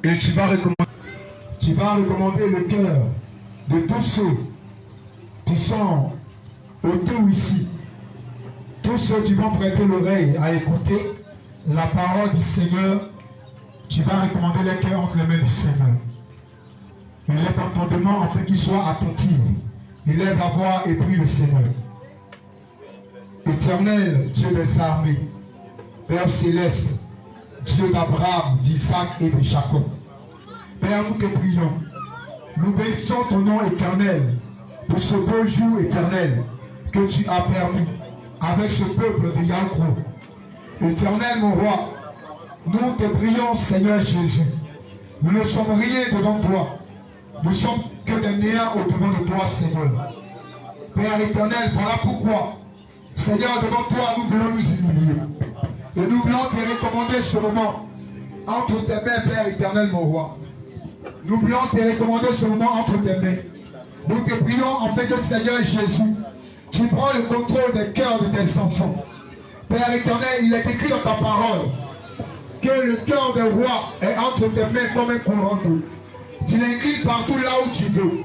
Et tu vas recommander le cœur de tous ceux qui sont autour ici. Tous ceux qui vont prêter l'oreille à écouter la parole du Seigneur. Tu vas recommander les cœurs entre les mains du Seigneur. Il est entendement afin qu'il soit attentif. Il lève la voix et prie le Seigneur. Éternel, Dieu des armées, Père céleste, Dieu d'Abraham, d'Isaac et de Jacob. Père, nous te prions. Nous bénissons ton nom éternel pour ce beau jour éternel que tu as permis avec ce peuple de Yaourou. Éternel, mon roi, nous te prions, Seigneur Jésus. Nous ne sommes rien devant toi. Nous sommes que des néants au-devant de toi, Seigneur. Père éternel, voilà pourquoi, Seigneur, devant toi, nous voulons nous humilier. Et nous voulons te recommander ce moment entre tes mains, Père éternel, mon roi. Nous voulons te recommander ce moment entre tes mains. Nous te prions en fait que, Seigneur Jésus, tu prends le contrôle des cœurs de tes enfants. Père éternel, il est écrit dans ta parole que le cœur des rois est entre tes mains comme un courant d'eau. Tu l'inclines partout là où tu veux.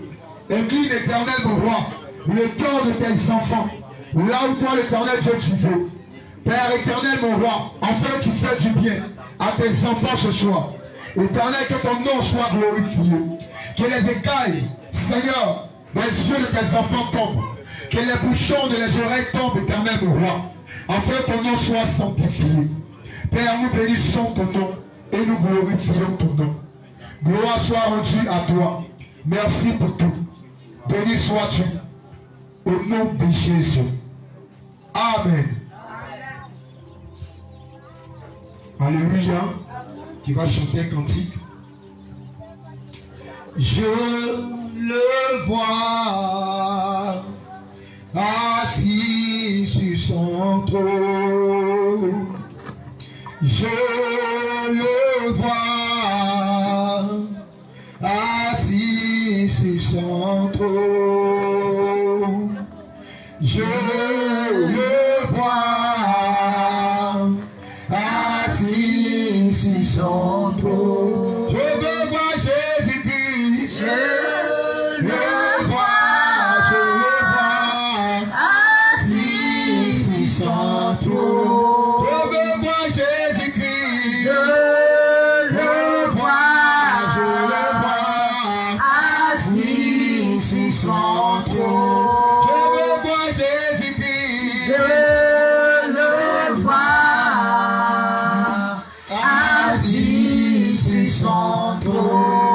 Incline, éternel, mon roi, le cœur de tes enfants, là où toi, l'éternel Dieu, tu veux. Père éternel, mon roi, enfin tu fais du bien à tes enfants ce soir. Éternel, que ton nom soit glorifié. Que les écailles, Seigneur, les yeux de tes enfants tombent. Que les bouchons de les oreilles tombent, éternel, mon roi. Afin que ton nom soit sanctifié. Père, nous bénissons ton nom et nous glorifions ton nom. Gloire soit rendue à toi. Merci pour tout. Béni sois-tu. Au nom de Jésus. Amen. Alléluia. Tu vas chanter un cantique. Je le vois assis sur son trône. Je le vois assis sur son trône. Je le vois assis sur son trône. Je veux voir Jésus-Christ. Je le vois assis sur son trône. Je veux voir Jésus-Christ. Je le vois assis sur son trône. Je veux voir Jésus-Christ. Je le vois assis sur son trône.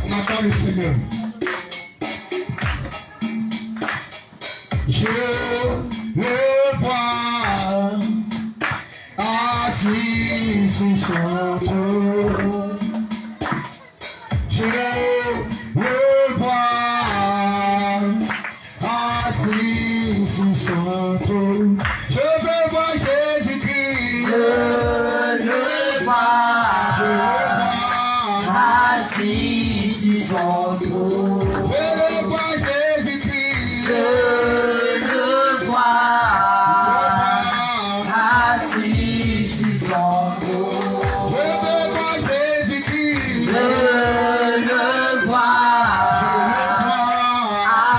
On attend le Seigneur. Je le vois assis sur son trône. Je le vois assis sur son trône. Je veux voir Jésus-Christ. Je le vois assis sur son trône. Je veux voir Jésus-Christ. Je le vois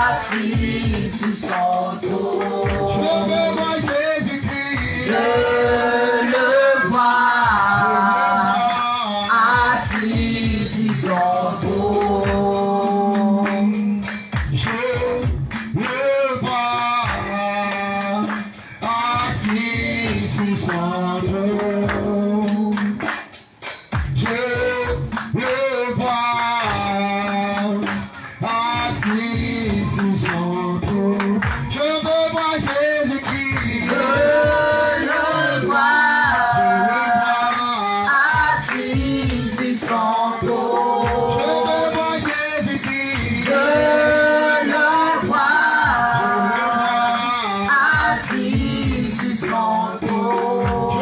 assis sur son trône. Je veux voir Jésus-Christ. Je le vois assis sur son trône. Je veux voir Jésus-Christ. Je le vois assis sur son trône. Je le vois assis sur son trône. Je le vois assis sur son trône. Je veux voir Jésus-Christ. Je le vois assis sur son trône. Je veux voir Jésus-Christ. Je le vois assis sur son trône.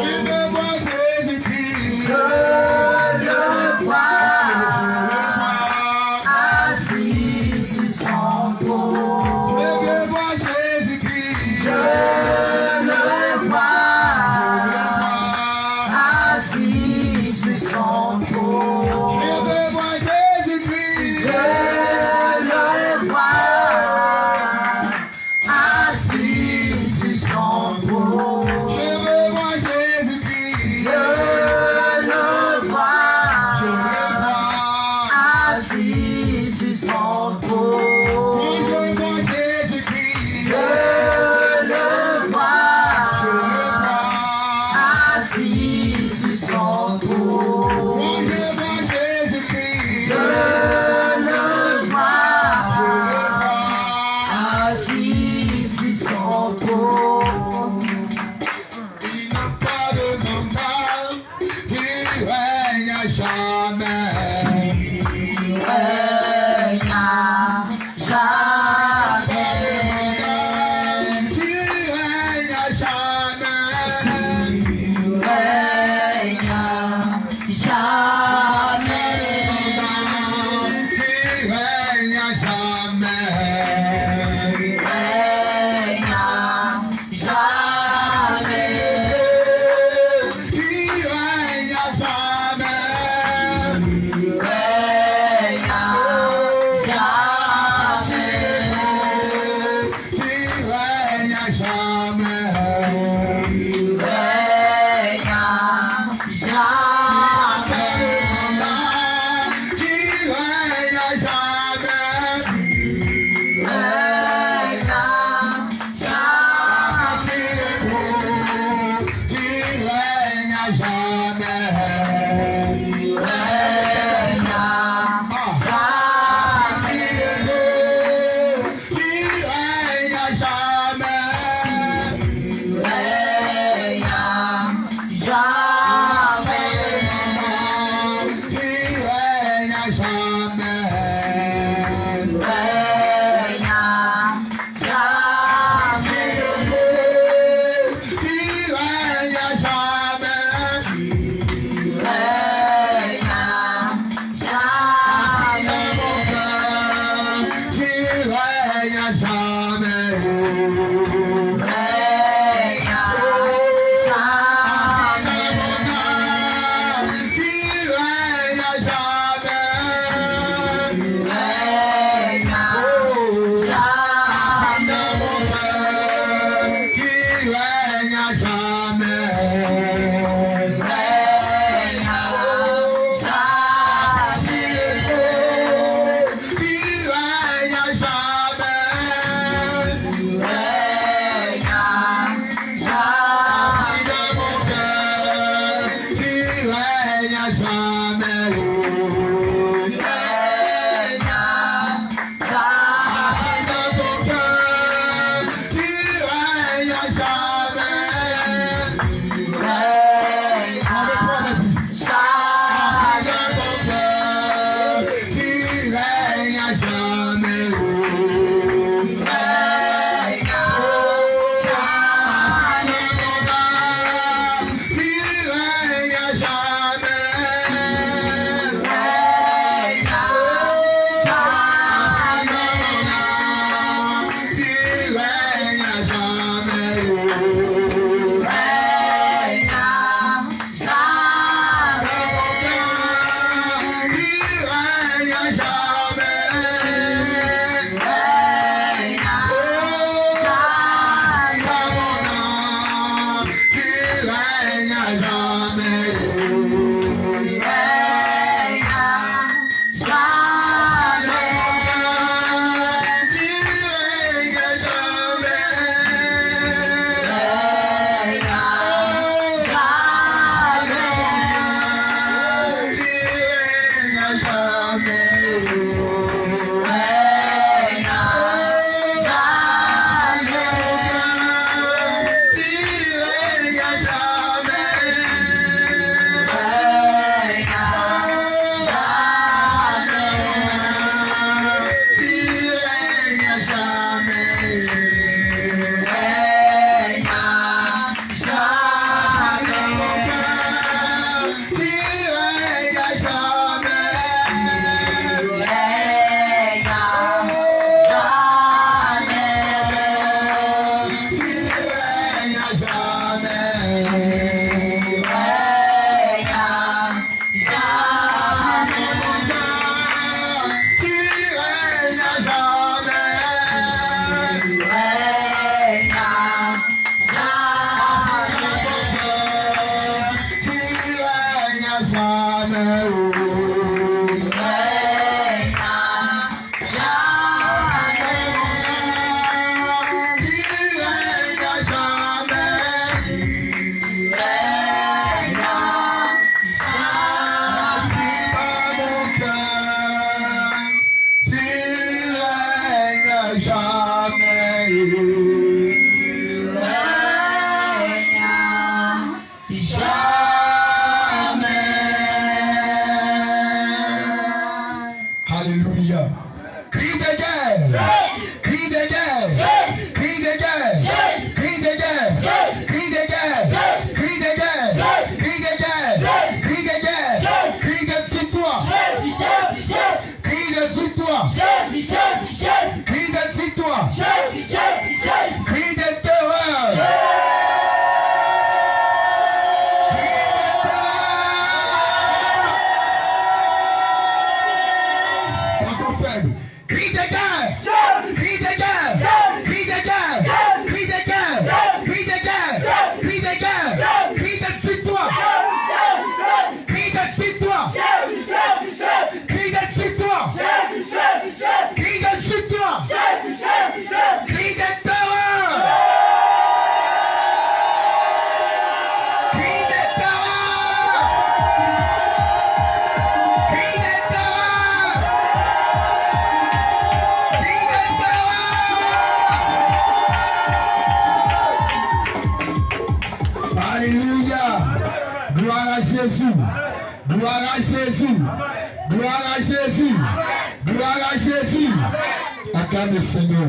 Acclame le Seigneur.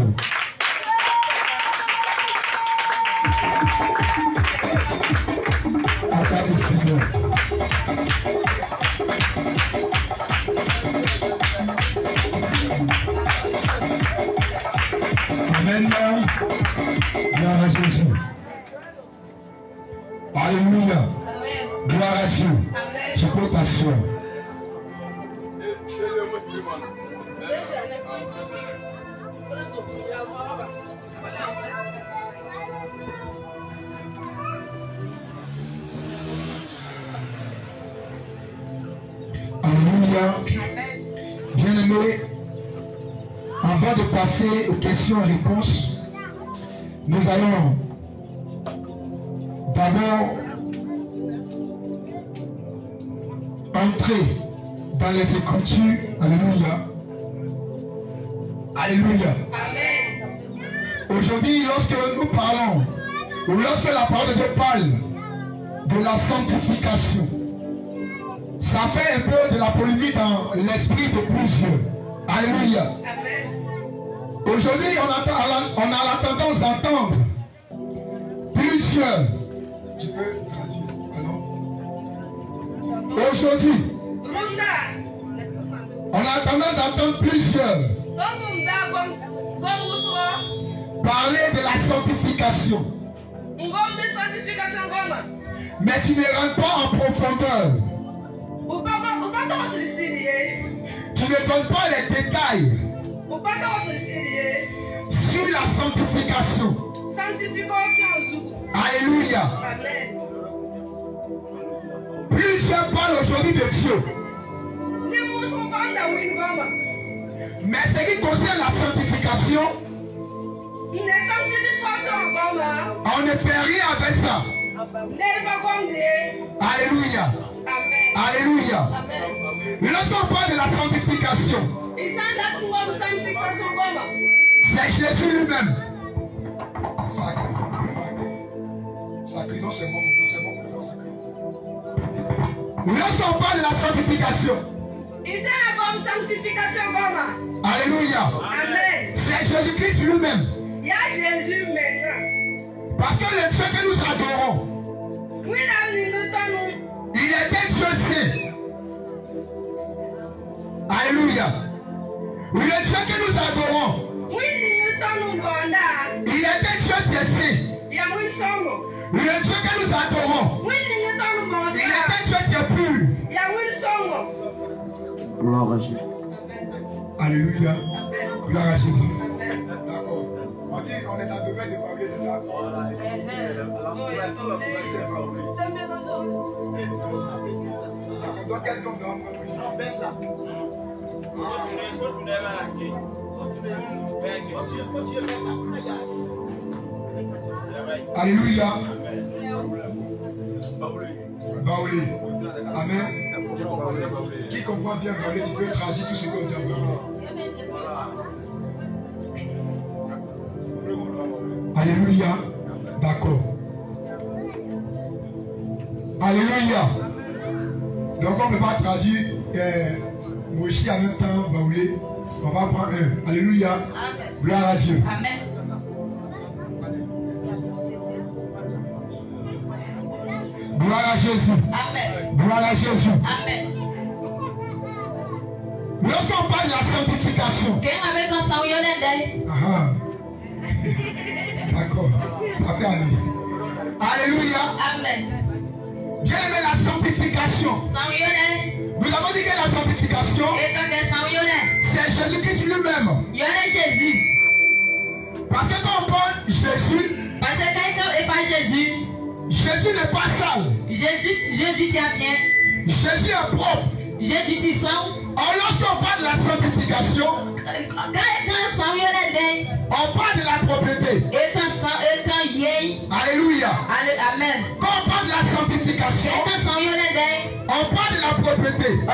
Acclame le Seigneur. Amen. Gloire à Jésus. Alléluia. Gloire à Dieu. Tu peux t'asseoir. Alléluia. Bien-aimés, avant de passer aux questions et réponses, nous allons d'abord entrer dans les Écritures. Alléluia. Alléluia. Aujourd'hui, lorsque nous parlons, ou lorsque la parole de Dieu parle de la sanctification, ça fait un peu de la polémique dans l'esprit de plusieurs. Alléluia. Aujourd'hui, on a la tendance d'entendre plusieurs. Tu peux traduire? Aujourd'hui, on a tendance d'entendre plusieurs parler de la sanctification. Mais tu ne rentres pas en profondeur. Tu ne donnes pas les détails sur la sanctification. Alléluia. Plusieurs parlent aujourd'hui de Dieu. Mais ce qui concerne la sanctification, on ne fait rien avec ça. Alléluia. Alléluia. Lorsqu'on parle de la sanctification, c'est Jésus lui-même. Sacré, non, c'est bon, lorsqu'on parle de la sanctification, alléluia. C'est Jésus-Christ lui-même. Parce que le Dieu que nous adorons, il était Dieu saint. Alléluia. Le Dieu que nous adorons, il était Dieu saint. Le Dieu que nous adorons, il était Dieu pur. Gloire à Jésus. Alléluia. Gloire à Jésus. D'accord. On dit qu'on est en devoir de parler, c'est ça? C'est qu'est-ce qu'on doit alléluia. Baoulé. Amen. Qui comprend bien Baoulé, tu peux traduire tout ce qu'on dit en Baoulé. Alléluia. D'accord. Alléluia. Donc on ne peut pas traduire Moïse en même temps, Baoulé. On va prendre un. Alléluia. Gloire à Dieu. Amen. Gloire à Jésus. Amen. Gloire à Jésus. Amen. Lorsqu'on parle de la sanctification. D'accord. Ça fait aller. Alléluia. Amen. Bien aimé la sanctification. Nous avons dit que la sanctification, c'est Jésus-Christ lui-même. Parce que quand on parle Jésus, Jésus n'est pas sale. Jésus tient bien. Jésus est propre. Jésus dit ça. Alors lorsqu'on parle de la sanctification, on parle de la propriété. Alléluia. Amen. Quand on parle de la sanctification, on parle de la propriété. On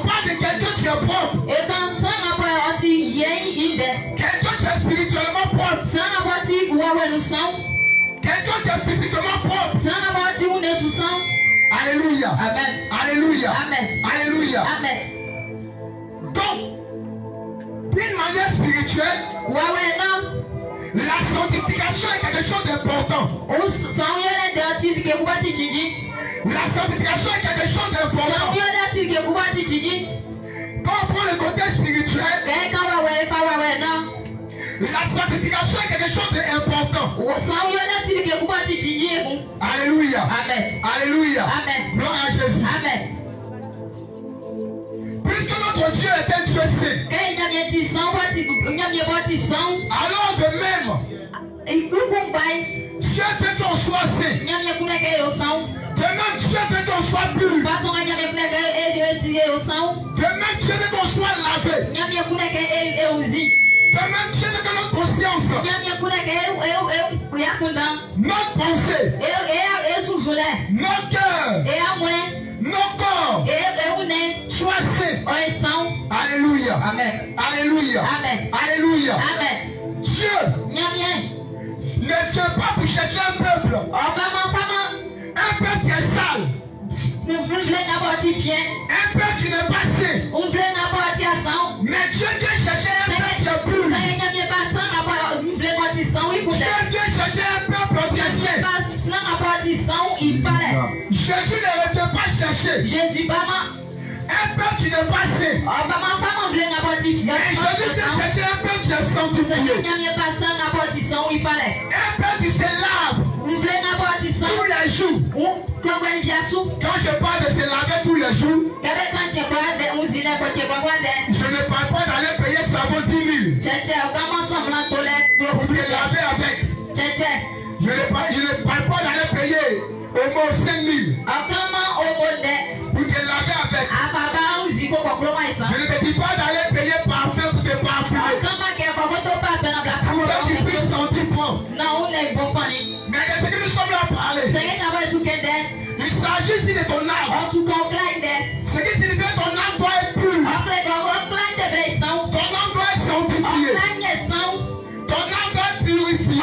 parle de quelqu'un qui est propre. Quelqu'un qui est spirituellement propre. Quelqu'un qui est physiquement propre. Alléluia. Amen. Alléluia. Amen. Alléluia. Amen. Donc, d'une manière spirituelle, la sanctification est quelque chose d'important. La sanctification est quelque chose d'important. Quand on prend le côté spirituel, la sanctification est quelque chose d'important. Alléluia. Amen. Alléluia. Amen. Gloire à Jésus. Amen. Puisque notre Dieu est un Dieu saint, alors de même, Dieu fait qu'on soit saint. De même, Dieu fait qu'on soit pur. De même, Dieu veut qu'on soit lavé. De même, Dieu veut que notre conscience, notre pensée, notre cœur, nos corps soient saints. Alléluia. Amen. Alléluia. Amen. Alléluia. Amen. Dieu ne vient pas pour chercher un peuple. Un peuple qui est sale. Un peuple qui n'est pas saint. Mais Dieu vient chercher un peuple qui est pur. Dieu vient chercher un peuple qui est saint. Jésus ne vient pas chercher un peuple qui n'est pas saint. Mais Jésus vient chercher un peuple qui est sanctifié. Un peuple qui se lave tous les jours. Quand je parle de se laver tous les jours, je ne parle pas d'aller payer savon 10 000 pour te laver avec. Je ne parle pas d'aller payer au moins 5 000 pour te laver avec. Je ne te dis pas d'aller payer parfum pour te parfumer. Pour que tu puisses sentir bon. Mais de ce que nous sommes là à parler, il s'agit ici de ton âme. Ce qui signifie que ton âme doit être pure. Ton âme doit être sanctifiée. Ton âme doit être purifiée.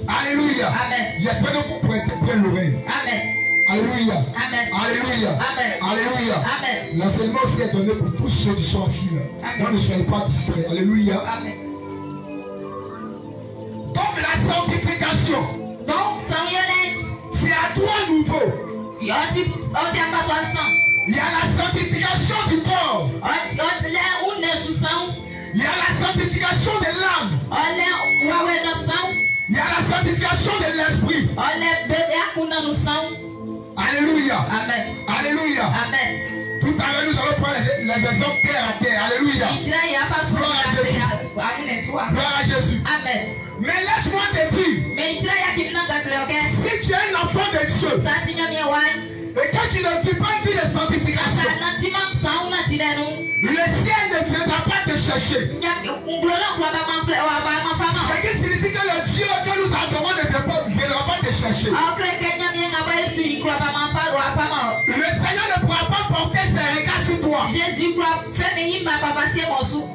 Alléluia. J'espère que vous pouvez être bien l'oreille. Alléluia. Amen. Alléluia. Amen. Alléluia. Amen. L'enseignement aussi est donné pour tous ceux qui sont assis là. Donc ne soyez pas distraits. Alléluia. Amen. Donc la sanctification, c'est à trois niveaux. Il y a la sanctification du corps. Il y a la sanctification de l'âme. Il y a la sanctification de l'esprit. Alléluia. Amen. Alléluia. Amen. Tout à l'heure, nous allons prendre les exemples terre à terre. Alléluia. Gloire à Jésus. Amen. Mais laisse-moi te dire, si tu es un enfant de Dieu, et que tu ne vis pas une vie de sanctification, le ciel ne viendra pas te chercher. Ce qui signifie que le Dieu que nous adorons ne viendra pas te chercher. Le Seigneur ne pourra pas porter ses regards sur toi.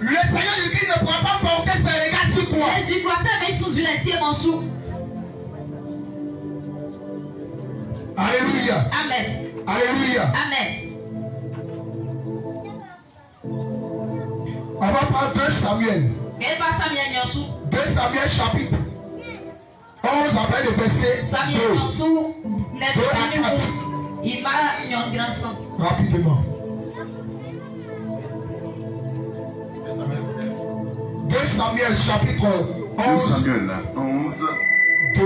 Le Seigneur Jésus ne pourra pas porter ses regards sur toi. Alléluia. Amen. Alléluia. Amen. On va prendre 2 Samuel. 2 Samuel chapitre 11 après le verset 2 à 4. Rapidement. 2 Samuel chapitre 2 11. Samuel 11, 2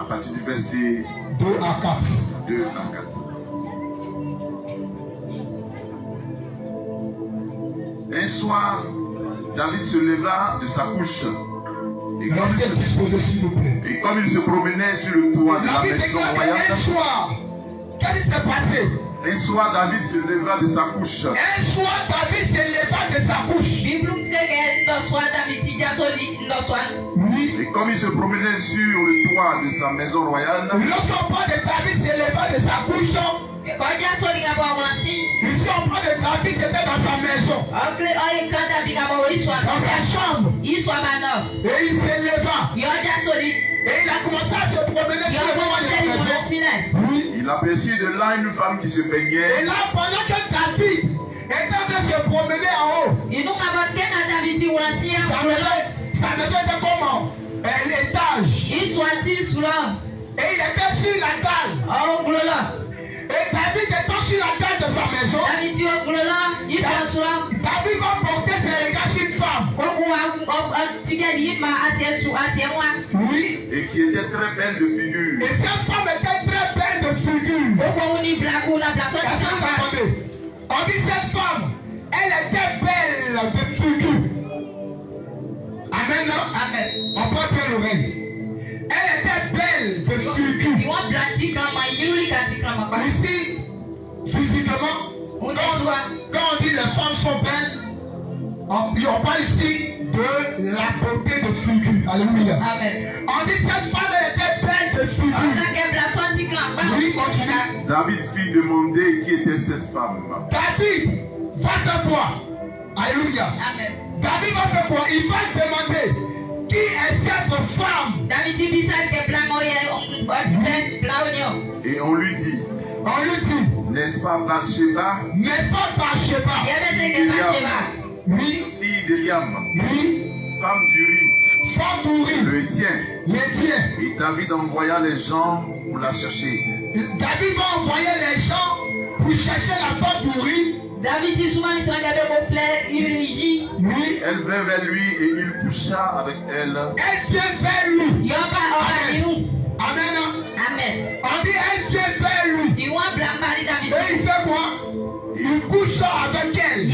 à partir du verset 2 à 4. 2 à 4. Un soir, David se leva de sa couche Restez disposés s'il vous plaît. et comme il se promenait sur le toit de La la Bible maison déclare royale, qu'un soir, qu'est-ce qui s'est passé? un soir, David se leva de sa couche Un soir, David se leva de sa couche. Oui. et comme il se promenait sur le toit de sa maison royale, Lorsqu'on parle de David se leva de sa couche, ici on parle de David qui était dans sa maison, dans sa chambre, et il se leva. Et il a commencé à se promener sur le toit de la maison. Oui. il aperçut de là une femme qui se Et baignait. là, pendant que David était en train de se promener en haut, sa maison était comment? L'étage. Et il était sur la dalle. Et Et David étant sur la tête de sa maison, David va porter ses regards sur une femme. Oui. Et qui était très belle de figure. Et cette femme était très belle de figure. Est-ce que vous entendez? On dit cette femme, elle était belle de figure. Amen, non? Amen. On porte bien l'oreille. Elle était belle de figure. Ici, physiquement, quand on dit les femmes sont belles, on parle ici de la beauté de figure. Alléluia. Amen. On dit cette femme elle était belle de figure. Oui, continue. David fit demander qui était cette femme. David va faire quoi? Alléluia. Amen. David va faire quoi? Il va demander qui est cette femme. Et on lui dit, n'est-ce pas Bathsheba, N'est-ce pas Bathsheba? Oui. fille d'Eliam, Oui. femme d'Uri, Femme d'Uri. le tien? Les tiens. Et David envoya les gens pour la chercher. David va envoyer les gens pour chercher la femme d'Uri. Oui. Elle vint vers lui et il coucha avec elle. Elle vient vers lui. Amen. Amen. On dit elle vient vers lui. Et il fait quoi? Il couche avec elle.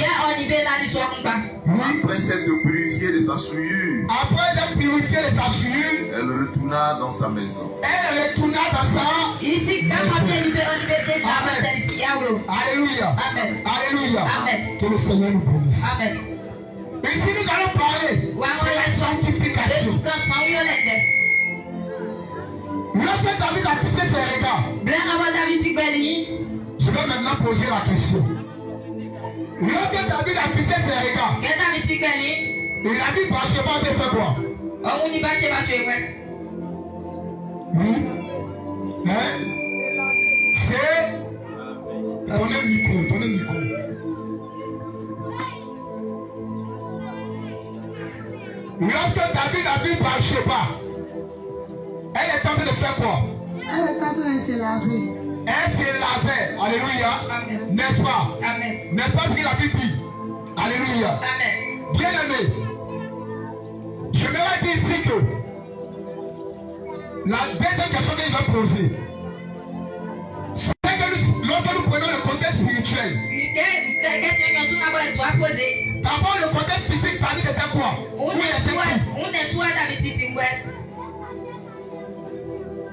Après s'être purifiée de sa souillure, Après être purifié de sa souillure, elle retourna dans sa maison. elle retourna dans sa. Alléluia. Amen. Alléluia. Amen. Que le Seigneur nous bénisse. Amen. Ici, nous allons parler de la sanctification. Lorsque David a fixé ses regards, je vais maintenant poser la question. Lorsque David a fixé ses regards, il a dit Bathsheba a fait quoi? Oui. Hein? C'est. Donnez le micro, donnez le micro. Lorsque David a vu Bathsheba, elle est en train de faire quoi? Elle est en train de se laver. Elle se lavait. Alléluia. Amen. N'est-ce pas? Amen. N'est-ce pas ce qu'il a dit? Alléluia. Amen. Bien aimé, je me vais dire ici que la deuxième question qu'il va poser, c'est que lorsque nous prenons le contexte spirituel, d'abord le contexte physique, David était quoi? Où il était qui?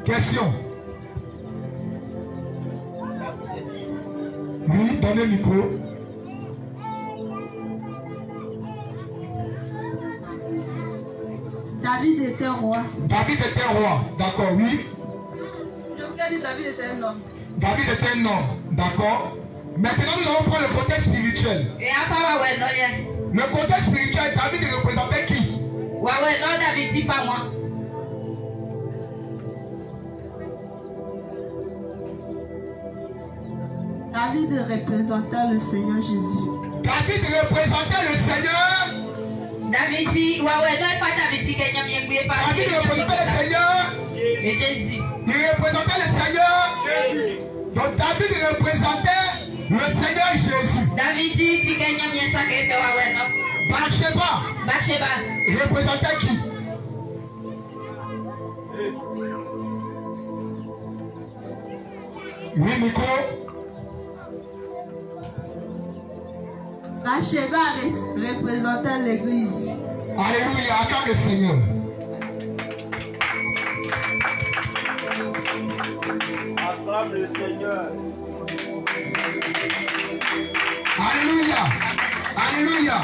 Question. Oui, donnez le micro. David était roi. David était roi, d'accord, oui. Je vous ai dit David était un homme. David était un homme, d'accord. Maintenant, nous allons prendre le contexte spirituel. Le contexte spirituel, David représentait qui? David représentait le Seigneur Jésus. David représentait le Seigneur. David représentait le Seigneur. Et Jésus. Il représentait le Seigneur. Donc David représentait le Seigneur Jésus. Bathsheba représentait qui? Oui, micro. Bathsheba représentait l'église. Alléluia, acclame le Seigneur. Acclame le Seigneur. Alléluia. Alléluia.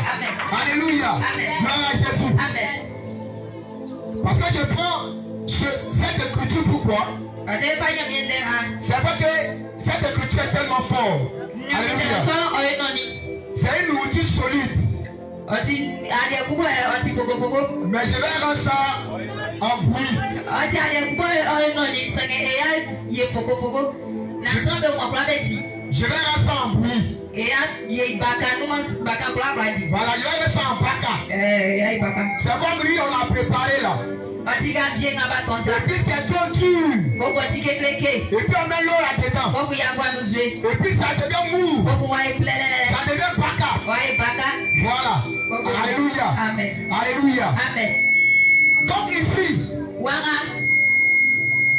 Alléluia. Gloire à Jésus. Amen. Parce que je prends cette écriture, pourquoi? C'est parce que cette écriture est tellement forte. Alléluia. C'est une outil solide. Mais je vais rendre ça en bruit. Je vais rendre ça en bruit. Et il baka nous baka bla bla dit. Voilà, il y a ça en baka. Il baka. C'est comme lui, on a préparé là. Patika bien ngaba comme ça. Et puis c'est trop dur. Boko tike pleke. Et puis on met l'eau là-dedans. Boko ya kwa mzwe. Et puis ça devient mou. Boko wa plele. Ça devient baka. Wa baka. Voilà. Alléluia. Amen. Alléluia. Amen. Donc ici, Wanga.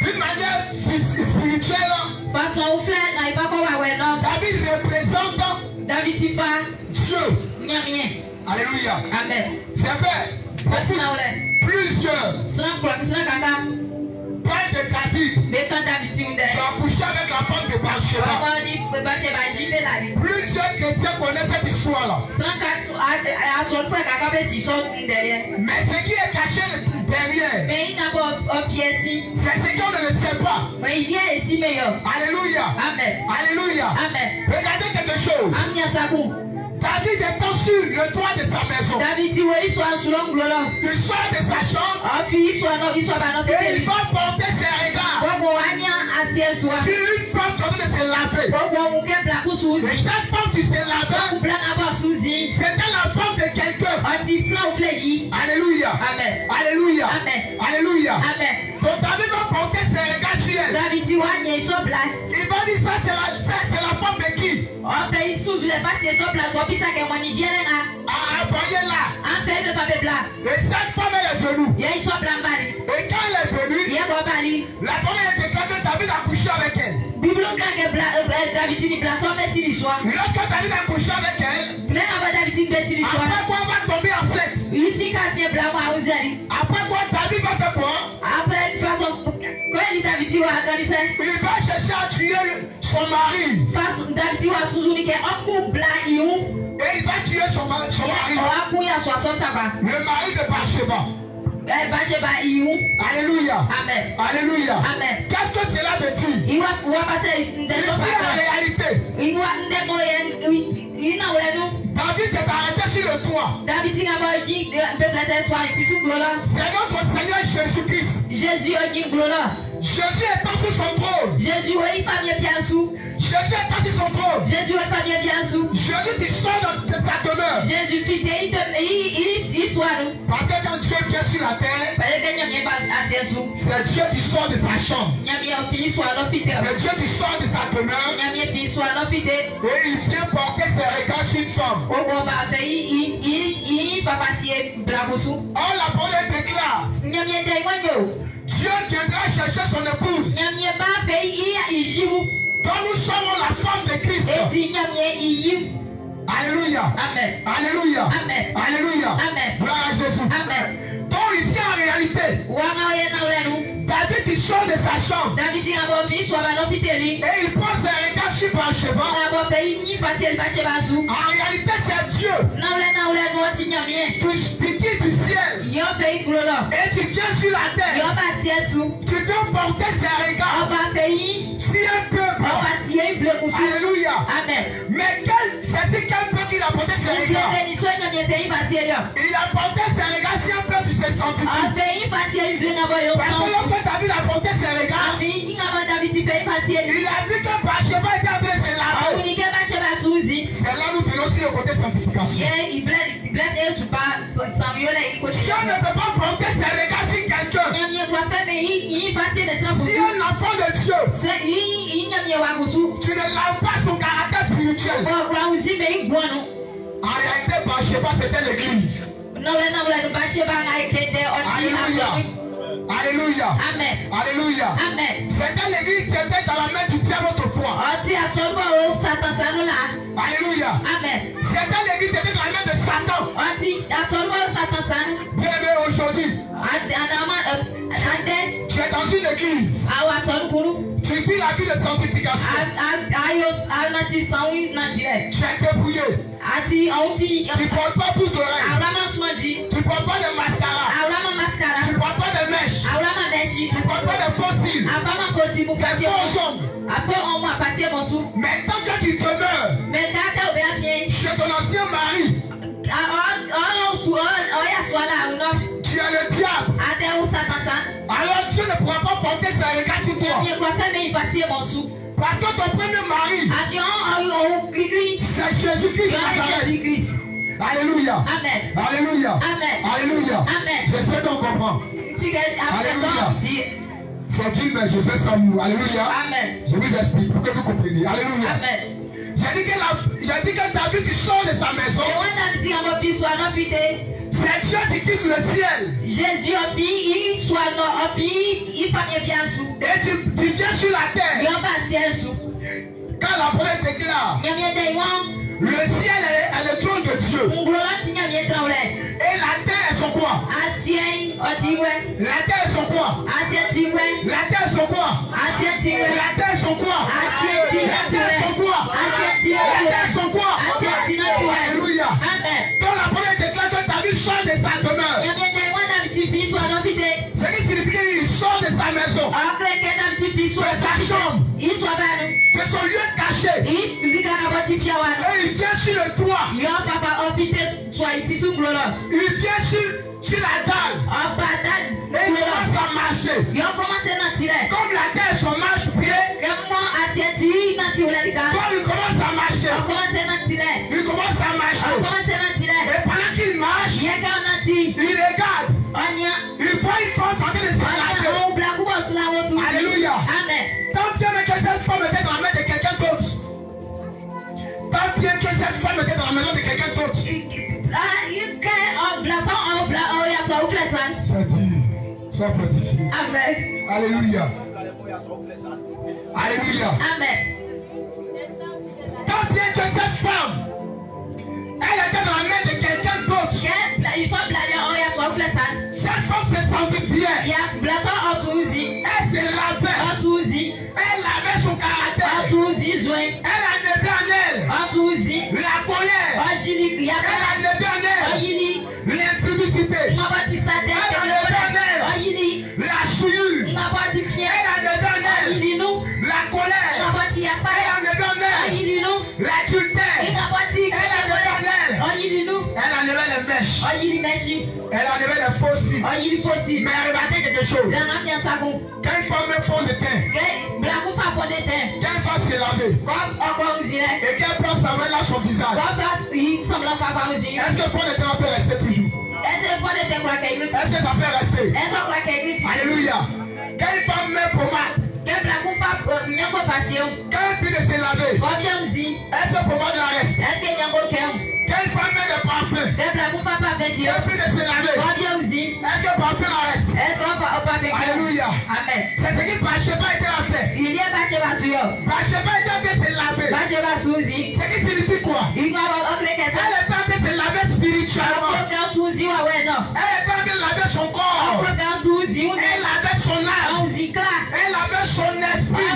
d'une manière spirituelle, Façon ou fleur na ipako wa weno. David représente David tipa. Dieu. Nyamien. Alléluia. Amen. C'est vrai. Fatina ole. Plusieurs Sana kula sana kaka. pères de David Beka David tiunde. sont couchés avec la femme de Bathsheba. Baba ni Bathsheba jibe la ni. Plusieurs chrétiens connaissent cette histoire-là. Sana ka a son frère kaka be si so derrière. Mais ce qui est caché derrière, Mais il n'a pas pièce. c'est ce qu'on ne le sait pas. Mais il y a ici meilleur. Alléluia. Amen. Alléluia. Amen. Regardez quelque chose. Amia sabu. David étant sur le toit de sa maison, David ti weli soit sur l'onglo. il sort de sa chambre Ah puis soit non, il soit pas non. et il va porter ses regards Bobo anya asie soit. sur une femme qui est en train de se laver. Bobo muke plaku Et suzi. cette femme qui se lavait, Plan aba suzi. c'était la femme de quelqu'un. Anti sla ou fleji. Alléluia. Amen. Alléluia. Amen. Alléluia. Amen. Donc David va porter ses regards sur elle. David ti wanya iso bla. Il va dire ça, c'est la femme de qui? On fait ici, je l'ai passé iso bla. Toi puis ça que moi ni diele na. Ah, voyez-là. On fait le papier bla. Et cette femme, elle est venue. Y'a iso bla mbali. Et quand elle est venue, Y'a go bali. la Bible est déclarée que David a couché avec elle. Biblon kage bla David ti ni bla so me si li soir. Lorsque David a couché avec elle, Plein aba David ti be si li soir. après quoi elle va tomber enceinte. Ici ka si bla moi uzeli. Après quoi David va faire quoi? Après façon quand il David ti wa kanise. Il va chercher à tuer son mari. Façon David ti wa suzuni ke oku bla iu. Et il va tuer son mari. O aku ya 60 saba. Le mari de Bathsheba. Bathsheba iu. Alléluia. Amen. Alléluia. Amen. Qu'est-ce que cela veut dire? Iwa passer ndeko Ici en papa. réalité, Iwa ndeko ina wenu. David est arrêté sur le toit. David ti ngaba ji be blessé toi ti su glola. C'est notre Seigneur Jésus-Christ. Jésus oji glola. Jésus est sur son trône. Jésus oji pa bien bien sous. Jésus est sur son trône. Jésus oji pa bien bien sous. Jésus qui sort de sa demeure. Jésus fit il soit nous. Parce que quand Dieu vient sur la terre, Parce que nyamie ba asie sous. c'est Dieu qui sort de sa chambre. Nyamie fi soit no fit. C'est Dieu qui sort de sa demeure Nyamie fi soit no fit. et il vient porter ses regards sur une femme. Ogo ba fe i papa si blagosu. Or la parole déclare, Nyamie dai wanyo. Dieu viendra chercher son épouse. Nyamie ba fe i jiwu. Quand nous sommes la femme de Christ. Eti nyamie i. Alléluia. Amen. Alléluia. Amen. Alléluia. Amen. Gloire à Jésus. Amen. Donc ici en réalité, Wana ye na lenu. David il sort de sa chambre David ti ngabo fi soit ba no fiteli. et il pose ses regards sur Bathsheba. Ngabo pe ni pasel ba cheba sous. En réalité, c'est Dieu Na le no ti nyamie. qui dit du ciel Yo pe glola. et tu viens sur la Yo terre. ba sie sous. Tu viens porter ses regards Oba pe sur un peuple. Oba sie ble kusu. Alléluia. Amen. Mais c'est quel peuple qu'il a porté ses regards? Ni so nyamie pe pasel yo. Il a porté ses regards sur un peuple qui se sanctifie. Ape pasel ble ngabo yo. Parce que lorsque David a porté ses regards, Abi ni ngabo David ti pe pasel. il a vu que Bathsheba était en train de se laver. Ni ke ba cheba suzi. C'est là nous venons sur le côté sanctification. Ye ible e pas sans yo la iko. Dieu ne peut pas porter ses regards sur quelqu'un. Nyamie kwa pe me i pasel de sa Si kusu. un enfant de Dieu, Se i nyamie wa kusu. tu ne laves pas son caractère spirituel. O kwa uzi me igwanu. En réalité, Bathsheba c'était l'église. Na le ba cheba na ikende oti Alléluia. aso. Alléluia. Amen. Alléluia. Amen. C'était l'église qui était dans la main du diable autrefois. Oti asolbo o satan sanula. Alléluia. Amen. C'était l'église qui était dans la main de Satan. Oti asolbo satan san. Bien aimé aujourd'hui, Adama ande tu es dans une église. awa solkuru. Tu vis la vie de sanctification. Ayos anati sanwi natire. Tu es débrouillé. Ati auti Tu ne portes pas bout d'oreille. awrama swandi. Tu ne portes pas de mascara. Awrama mascara. Tu ne portes pas de mèche. Awrama meshi. Tu ne portes pas de faux cils. Abama kosi Des bukati. faux ongles. Apo on m'a passé mon sou. Mais tant que tu demeures Mais data o bien bien. chez ton ancien mari, tu es le diable. Alors Dieu ne pourra pas porter ses regards sur toi. Parce que ton premier mari, c'est Jésus-Christ de Nazareth. Alléluia. Amen. Alléluia. Amen. Alléluia. Amen. J'espère qu'on comprend. Alléluia. C'est Dieu, mais je fais ça nous. Alléluia. Amen. Je vous explique pour que vous compreniez. Alléluia. Amen. J'ai dit que David qui sort de sa maison, c'est Dieu qui quitte le ciel. Jésus a fait, il soit il fait bien sous. Et tu viens sur la terre. Il va sous. Quand la parole déclare, le ciel est le trône de Dieu. Et la terre est son quoi? La terre est son quoi? La terre est son quoi? La terre est son quoi? La terre est son quoi? La terre est son quoi? Alléluia. Donc la parole déclare que David sort de sa demeure. Ce qui signifie qu'il sort de sa maison, de sa chambre, de son lieu caché. Et il vient sur le toit. Il vient sur la dalle. Et il commence à marcher. Comme la terre est son marche-pied, quand il commence à marcher, il commence à marcher. Et pendant qu'il marche, il regarde. Il voit une femme en train de s'enlacer. Alléluia. Tant bien que cette femme était dans la main de quelqu'un d'autre. Tant bien que cette femme était dans la maison de quelqu'un d'autre. C'est dit, sois fortifié. Amen. Alléluia. Alléluia. Amen. Tant bien que cette femme, elle était dans la main de quelqu'un d'autre. Cette femme se sanctifiait. Elle se lavait. Elle avait son caractère. Elle enlevait en elle la colère. Elle enlevait en elle l'impudicité. Elle enlevait en elle la souillure. Elle enlevait en elle la colère. Elle enlevait en elle l'adultère. Elle enlevait les mèches. Elle enlevait les faux cils. Mais remarquez quelque chose. Quand une femme met fond de teint, quand une femme se laver, et qu'elle prend sa main là son visage, est-ce que le fond de teint peut rester toujours? Est-ce que ça peut rester? Alléluia. Quand une femme met pommade, quand elle finit de se laver, est-ce que pommade la reste? Quand une femme met des parfums, quand elle finit de se laver, est-ce que parfum la reste? Alléluia. C'est ce qui Bathsheba était à faire. Bathsheba était en train de se laver. Ce qui signifie quoi? Elle est en train de se laver spirituellement. Elle est en train de laver son corps. Elle lavait son âme. Elle lavait son esprit.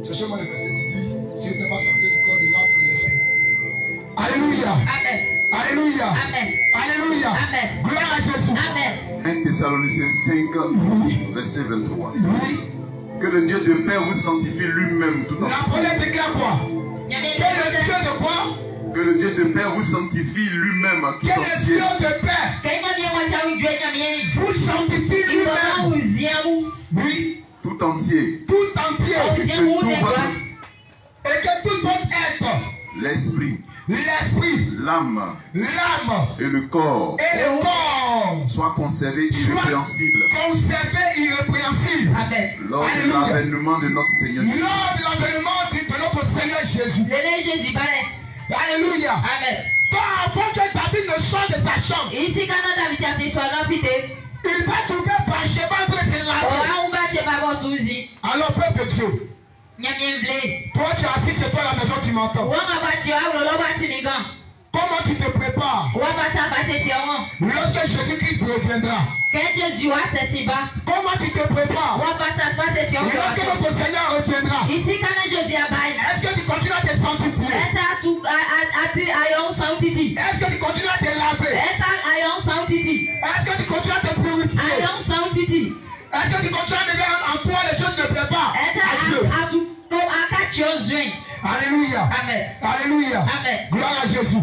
C'est seulement le verset qui dit, si tu n'es pas sorti du corps, du l'âme et de l'esprit. Alléluia. Alléluia. Alléluia. Gloire à Jésus. 1 Thessaloniciens 5, verset 23. Que le Dieu de paix vous sanctifie lui-même tout entier. La parole déclare quoi? Que le Dieu de quoi? Que le Dieu de paix vous sanctifie lui-même tout Que le entier. Dieu de paix vous sanctifie lui-même. Oui. Tout entier. Tout entier. Et que tout votre être, l'esprit, l'âme et le corps soient conservés irrépréhensibles lors de l'avènement de notre Seigneur Jésus. Lors de l'avènement de notre Seigneur Jésus. Alléluia. Avant que David ne sorte de sa chambre, il va trouver Bathsheba en train de se laver. Alors, peuple de Dieu, toi tu es assis chez toi à la maison, tu m'entends. Comment tu te prépares lorsque Jésus-Christ reviendra? Comment tu te prépares lorsque notre Seigneur reviendra? Est-ce que tu continues à te sanctifier? Est-ce que tu continues à te laver? Est-ce que tu continues à te purifier? Est-ce que tu continues à lever en toi les choses ne plaisent pas à Dieu? Alléluia. Alléluia. Gloire à Jésus.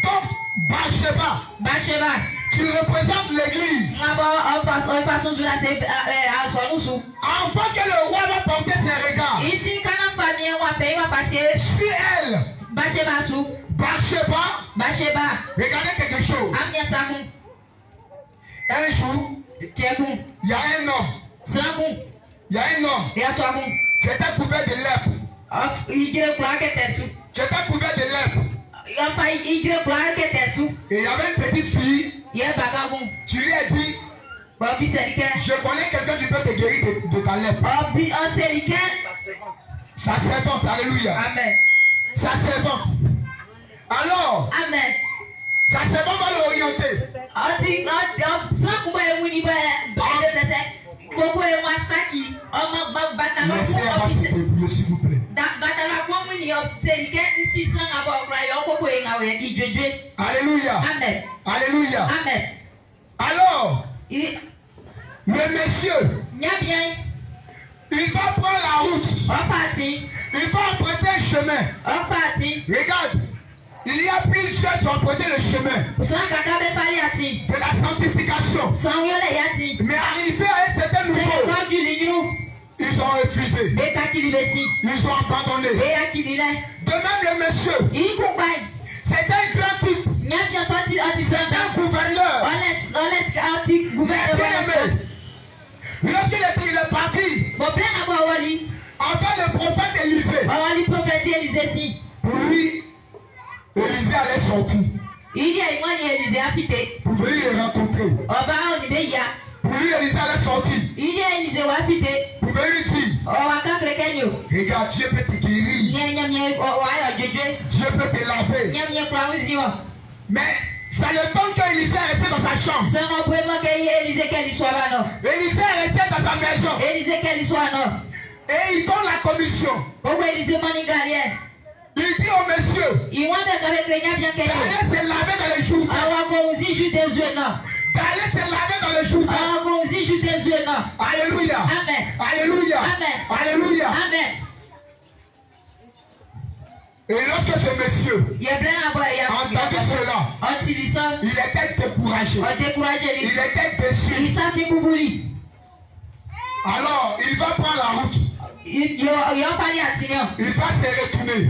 Donc, Bathsheba Tu représentes l'église. Afin que le roi va porter ses regards sur elle. Bathsheba, regardez quelque chose. Un jour, il y a un homme. Il y a un homme qui était couvert de lèpre. Qui était couvert de lèpre. Et il y avait une petite fille. Tu lui as dit, je connais quelqu'un qui peut te guérir de ta lèpre. Sa servante, alléluia. Amen. Sa servante. Alors, Amen. sa servante va l'orienter. Laissez avoir ce début, s'il vous plaît. Alléluia. Amen. Alléluia. Amen. Alors, le monsieur, il va prendre la route. Il va emprunter un chemin. Regarde, il y a plusieurs qui ont emprunté le chemin de la sanctification. Mais arrivé à un certain niveau, ils ont refusé. Ils ont abandonné. De même, le monsieur, c'est un grand type. C'est un gouverneur. Lorsqu'il est parti, enfin le prophète Élisée, pour lui, Élisée allait sortir. Pour venir les rencontrer. Pour lui, Élisée allait sortir. Pour venir lui dire, regarde, Dieu peut te guérir. Dieu peut te laver. Mais ça le temps qu'Élisée est resté dans sa chambre. Élisée est resté dans sa maison. Et il donne la commission. Il dit au monsieur d'aller se laver dans les jours. D'aller se laver dans les jours. Alléluia. Amen. Alléluia. Amen. Alléluia. Amen. Et lorsque ce monsieur entendit cela, il était découragé. Il était déçu. Alors, il va prendre la route. Il va se retourner.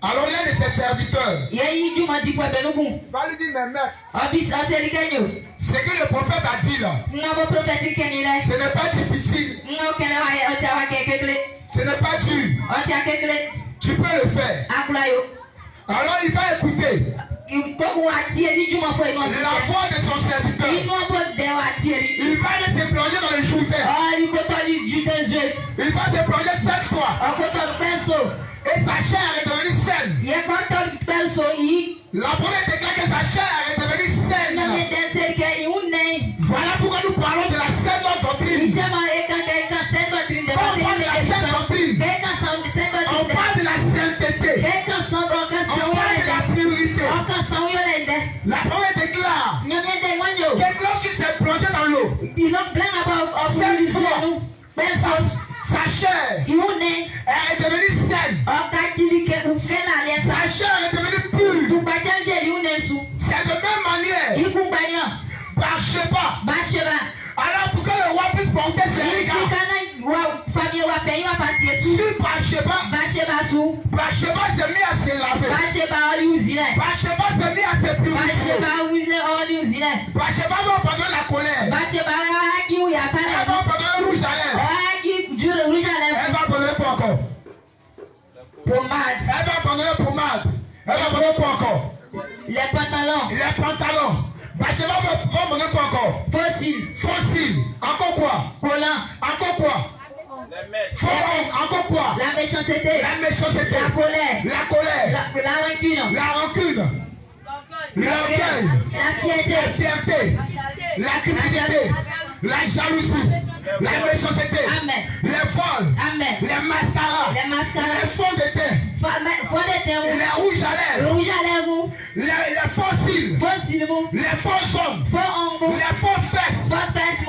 Alors, il y a de ses serviteurs. Il va lui dire, mais maître, ce que le prophète a dit là, ce n'est pas difficile. Ce n'est pas dur. Tu peux le faire. Alors, il va écouter la voix de son serviteur. Il va aller se plonger dans le Jourdain. Il va se plonger 7 fois. Et sa chair est devenue saine. La première déclare que sa chair est devenue saine. Voilà pourquoi nous parlons de la saine doctrine. Quand on parle de la saine doctrine, on parle de la sainteté. On parle de la purité. La première déclare que lorsqu'il s'est plongé dans l'eau, cette fois, sa chair est devenue saine. Sa chair est devenue pure. C'est de même manière. Bathsheba. Alors pourquoi le roi peut porter ses regards sur Bathsheba s'est mis à se laver. Bathsheba s'est mis à se purifier. Bathsheba va pendant la colère. Elle va pendant le rouge à lèvres. Elle va pendant quoi encore? Elle va pendant le pommade. Elle va pendant quoi encore? Les pantalons. Bathsheba va pendant quoi encore? Fossile. Encore quoi? Encore quoi? Encore quoi? La méchanceté. La colère. La rancune. L'orgueil. La fierté. La cupidité. La jalousie. La méchanceté. Amen. Les vols. Amen. Les mascaras. Les fonds de teint. Les rouges à lèvres. Les faux cils. Les faux hommes. Les faux fesses.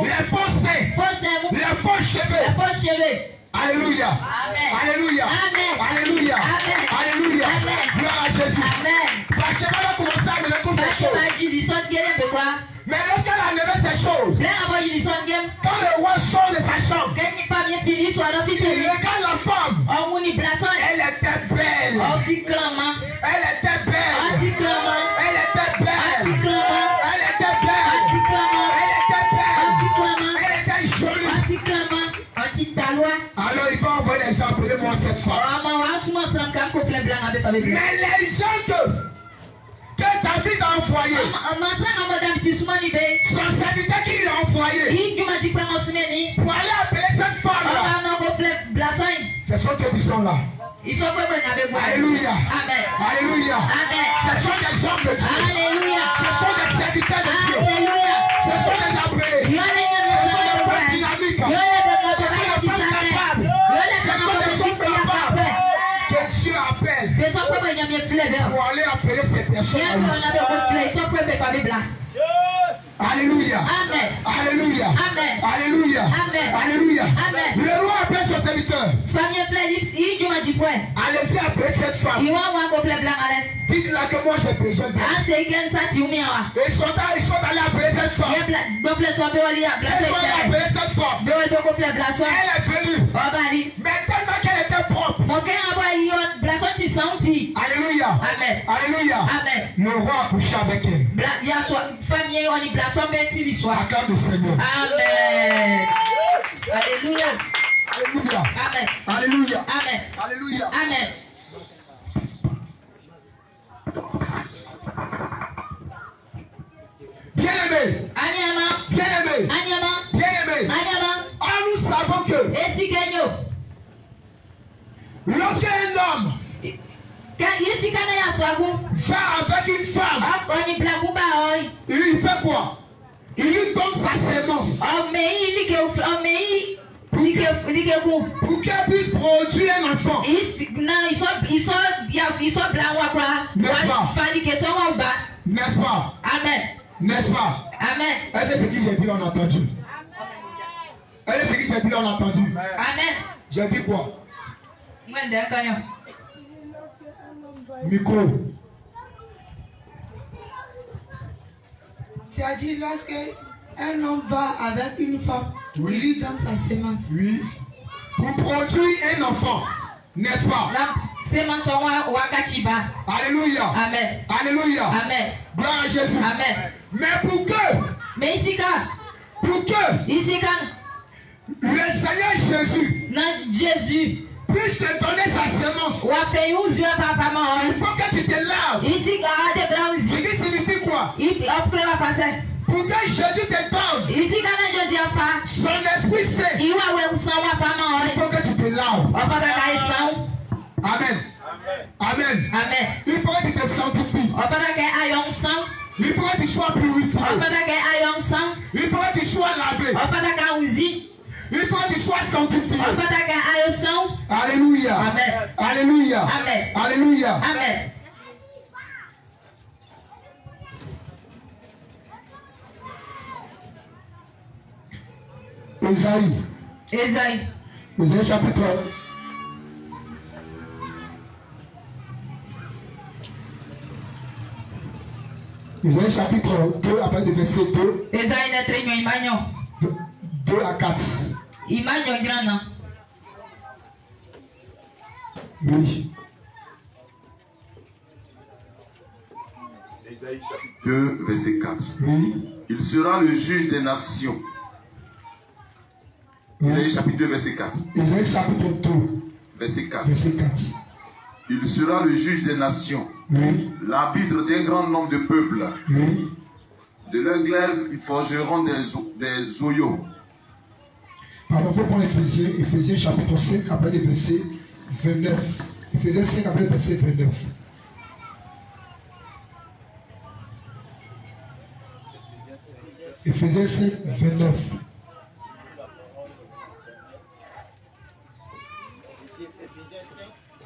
Les faux seins. Les faux cheveux. Alléluia. Amen. Alléluia. Amen. Alléluia. Amen. Alléluia. Amen. Gloire à Jésus. Amen. Bathsheba va commencer à donner tout ça. choses. Mais lorsqu'elle a enlevé ces choses, quand le roi sort de sa chambre, il regarde la femme. Elle était belle. Elle était belle. Elle était belle. Elle était belle. Elle était belle. Elle était jolie. Alors il va envoyer les gens, appelez-moi cette femme. Mais les gens que David a envoyé, son serviteur qui l'a envoyé pour aller appeler cette femme-là, ce sont ceux qui sont là. Alléluia. Alléluia. Ce sont des hommes de Dieu. Ce sont des serviteurs de Dieu. Ce sont des appelés. Ce sont des femmes dynamiques. Ce sont des femmes capables. Ce sont des hommes capables que Dieu appelle pour aller appeler ces personnes à lui. Alléluia. Amen. Alléluia. Amen. Alléluia. Amen. Alléluia. Amen. Le roi appelle son serviteur. Allez-y appeler cette femme. Dites-la que moi j'ai besoin d'elle. Ils sont allés appeler cette femme. Ils sont allés appeler cette femme. Elle est venue. Mais tellement qu'elle était propre. Alléluia. Amen. Alléluia. Amen. Le roi a couché avec elle. Acclame le Seigneur. Amen. Alléluia. Alléluia. Amen. Alléluia. Amen. Alléluia. Amen. Bien-aimé. Bien-aimé. Bien-aimé. Ah, nous savons que lorsqu'un homme va avec une femme, il fait quoi? Il lui donne sa sémence pour qu'elle puisse produire un enfant. N'est-ce pas? Amen. N'est-ce pas? Amen. Est-ce que ce que j'ai dit, on a entendu? Est-ce que ce que j'ai dit, on a entendu? Amen. J'ai dit quoi? Micro. Tu as dit lorsque un homme va avec une femme, il lui donne sa sémence. Oui. Pour produire un enfant. N'est-ce pas? Alléluia. Amen. Alléluia. Amen. Gloire à Jésus. Amen. Mais pour que le Seigneur Jésus puisse te donner sa sémence, il faut que tu te laves. Ce qui signifie quoi? Pour que Jésus te donne son Esprit Saint, il faut que tu te laves. Amen. Amen. Amen. Il faut que tu te sanctifies. Il faut que tu sois purifié. Il faut que tu sois lavé. Il faut que tu sois sanctifié. Alléluia. Amen. Alléluia. Amen. Alléluia. Amen. Ésaïe chapitre 2, après le verset 2. 2 à 4. Oui. Ésaïe chapitre 2, verset 4. Oui. Il sera le juge des nations. Ésaïe chapitre 2, verset 4. Ésaïe chapitre 2, verset 4. verset 4. Il sera le juge des nations, Oui. l'arbitre d'un grand nombre de peuples. Oui. De leur glaive, ils forgeront des oyaux. Alors, il faut prendre Éphésiens chapitre 5, après le verset 29. Éphésiens 5, après le verset 29. Éphésiens 5, 29.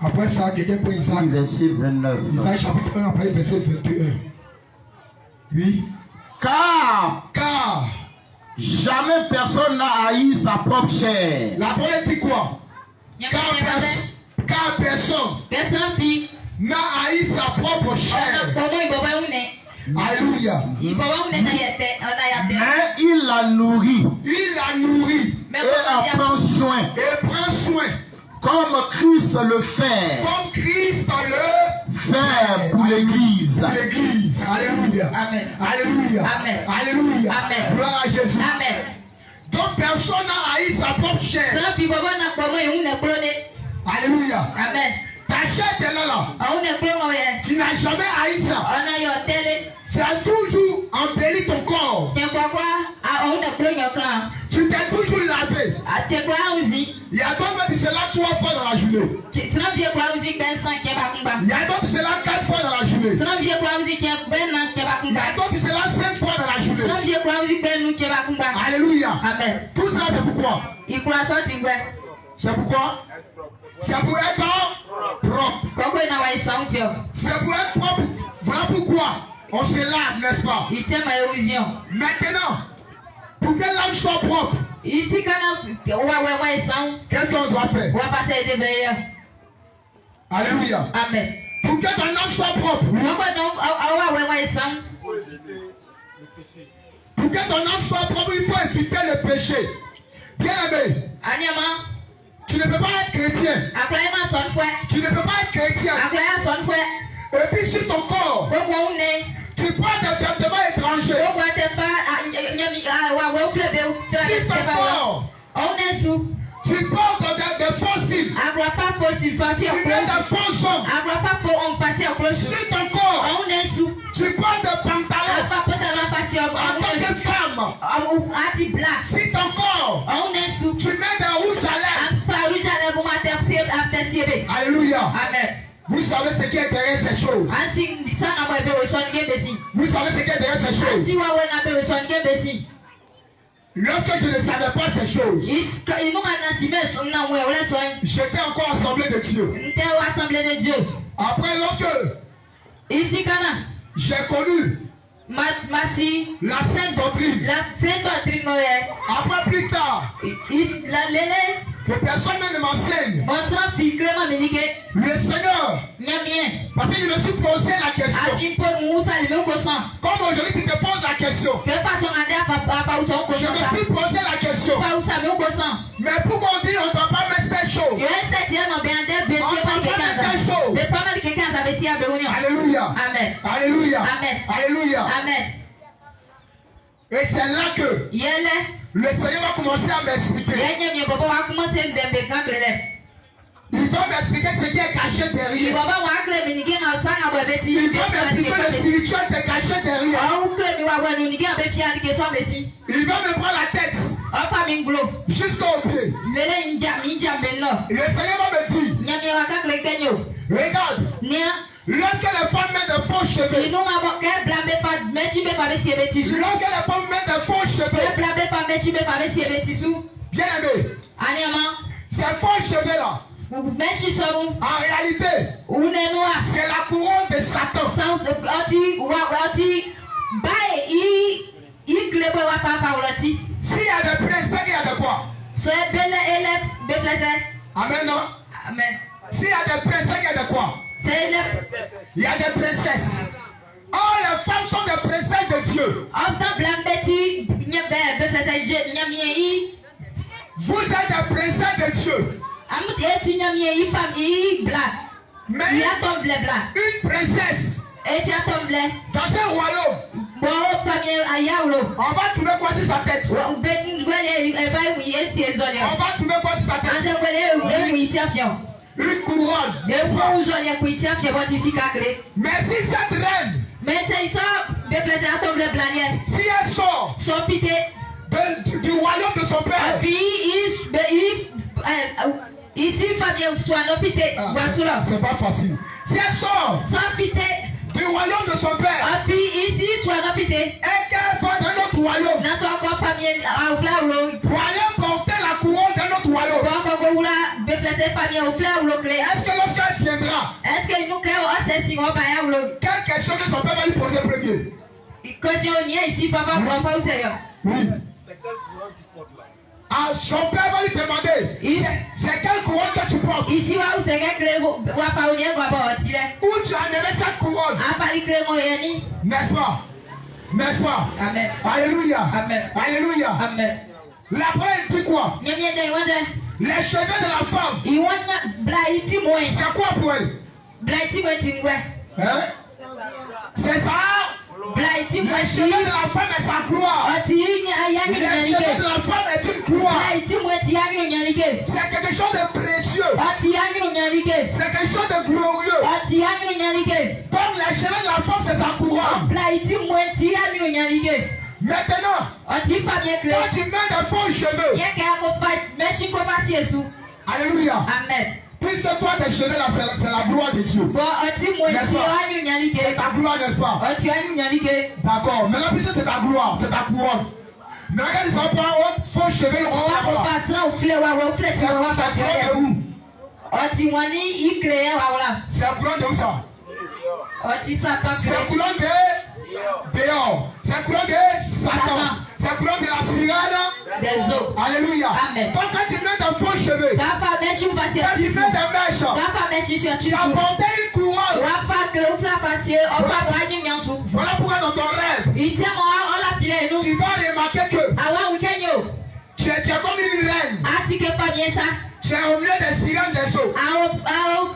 Après ça, quelqu'un prend Isaac. Verset 29. Isaac chapitre 1, après le verset 21. Oui. Car Jamais personne n'a haï sa propre chair. La parole dit quoi? Car personne n'a haï sa propre chair. Alléluia. Mais il la nourrit Il la nourrit et en prend soin, et prend soin. comme Christ le fait. Comme Christ le Fait pour l'Église. l'Église. Alléluia. Amen. Alléluia. Amen. Alléluia. Amen. Gloire à Jésus. Amen. Donc personne n'a haï sa propre chair. Alléluia. Amen. Ta chair est là. Tu n'as jamais haï ça. Tu as toujours embelli ton corps. Tu t'es toujours lavé. Il y a d'autres qui sont là 3 fois dans la journée. Il y a d'autres qui sont là 4 fois dans la journée. Il y a d'autres qui sont là 5 fois dans la journée. Alléluia. Amen. Tout ça c'est pourquoi? C'est pourquoi? C'est pour être propre. C'est pour être propre. Voilà pourquoi on se lave, n'est-ce pas? Maintenant, pour que l'âme soit propre, qu'est-ce qu'on doit faire? Alléluia. Amen. Pour que ton âme soit propre, pour que ton âme soit propre, il faut éviter le péché. Bien aimé, tu ne peux pas être chrétien. Tu ne peux pas être chrétien. Et puis sur ton corps, tu prends des vêtements étrangers. Sur ton corps, tu portes des faux cils. Tu mets des faux ongles. Sur ton corps, tu portes des pantalons. En tant que femme, sur ton corps, tu mets des rouges à lèvres. Alléluia. Amen. Vous savez ce qui intéresse ces choses. Vous savez ce qui intéresse ces choses. Lorsque je ne savais pas ces choses, j'étais encore assemblée de Dieu. Après, lorsque j'ai connu la sainte doctrine, après plus tard, que personne ne m'enseigne, le Seigneur, parce que je me suis posé la question. Comme aujourd'hui tu te poses la question, je me suis posé la question. Mais pourquoi on dit on ne doit pas mettre ces choses? Alléluia. Amen. Alléluia. Amen. Alléluia. Amen. Et c'est là que le Seigneur va commencer à m'expliquer. Il va m'expliquer ce qui est caché derrière. Il va m'expliquer le spirituel qui est caché derrière. Il va me prendre la tête jusqu'au pied. Et le Seigneur va me dire, regarde, lorsque les femmes mettent de faux cheveux, lorsque les femmes mettent de faux cheveux, bien aimé, ces faux cheveux là, en réalité, c'est la couronne de Satan. S'il y a des princes, il y a de quoi? Amen, non? Amen. S'il y a des princes, il y a de quoi? Il y a des princesses. Oh, les femmes sont des princesses de Dieu. Vous êtes des princesses de Dieu. Mais une princesse dans un royaume, on va trouver quoi sur sa tête? On va trouver quoi sur sa tête? Une couronne. Mais si cette reine, si elle sort du royaume de son père, c'est pas facile. Si elle sort du royaume de son père, et qu'elle va dans notre royaume, pour aller porter la couronne dans notre royaume, est-ce que lorsqu'elle viendra, quelle question que son père va lui poser premier? Oui. C'est quelle couronne tu portes là? Ah, son père va lui demander, c'est quelle couronne que tu portes? Ici, où c'est que vous pas unir quoi pour tirer. Où tu as enlevé cette couronne? A pas lui créer mon yani. N'est-ce pas? N'est-ce pas? Amen. Alléluia. Amen. Alléluia. Amen. La Bible dit quoi? Nye bien de wande. Les cheveux de la femme, I wanda blaiti moi. c'est quoi pour elle? Blaiti moi tingwe. Hein? C'est ça? Blaiti moi Les cheveux de la femme est sa gloire. Oti ni ayani Les cheveux de nyanike. la femme est une gloire. Blaiti moi ti yani nyanike. C'est quelque chose de précieux. Oti yani nyanike. C'est quelque chose de glorieux. Oti yani nyanike. Donc les cheveux de la femme, c'est sa couronne. Blaiti moi ti yani nyanike. Maintenant, Oti pa bien quand clair. tu mets des faux cheveux, Bien que ko fa meshi ko pasi Yesu. alléluia. Amen. Puisque toi, tes cheveux là, c'est la gloire de Dieu. Bon, oti moi N'est-ce ti pas? yani C'est nyanike. ta gloire, n'est-ce pas? Oti yani nyanike. D'accord. Maintenant, puisque c'est ta gloire, c'est ta couronne. Mais regarde, ils sont pas haute, faux cheveux, On va là. passer là au flé wa flé C'est si la on va passer là. couronne de où? Oti wani i créer wa wala. C'est la couronne de où ça? Oti Satan C'est la créer. couronne de dehors. C'est la couronne de Satan. C'est la couronne de la sirène. Des eaux. Alléluia. Amen. Donc quand tu mets des faux cheveux, Gapa meshi ou passer quand tu mets tissu. des mèches, Gapa meshi sur tu tissu. as porté une couronne. Wapa que ou fla passer, on va gagner nyansu. Voilà pourquoi dans ton rêve, Il tient moi on la pile nous. tu vas remarquer que Awa weekend yo. tu es comme une reine. Atike pas bien ça. Tu es au milieu des sirènes des eaux. Ao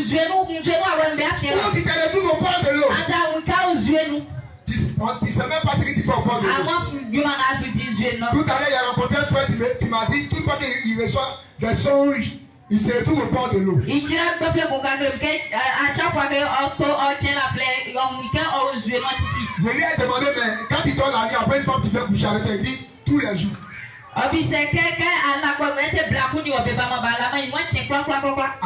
genou awa mbe afia. Où tu te retrouves au bord de l'eau. Anta wika o genou. Tu ne sais même pas ce que tu fais au bord de l'eau. Awa juma na su di genou. Tout à l'heure, il a rencontré un frère, tu m'as dit, toute fois qu'il reçoit des songes, il se retrouve au bord de l'eau. Il tient le peuple pour que à chaque fois que on tient la plaie, on week-end on genou titi. Je lui ai demandé, mais quand il dort la nuit, après une fois tu viens coucher avec elle, il dit tous les jours. Obi c'est quelqu'un à la quoi c'est black ni obe ba ma ba la ma moi tient quoi.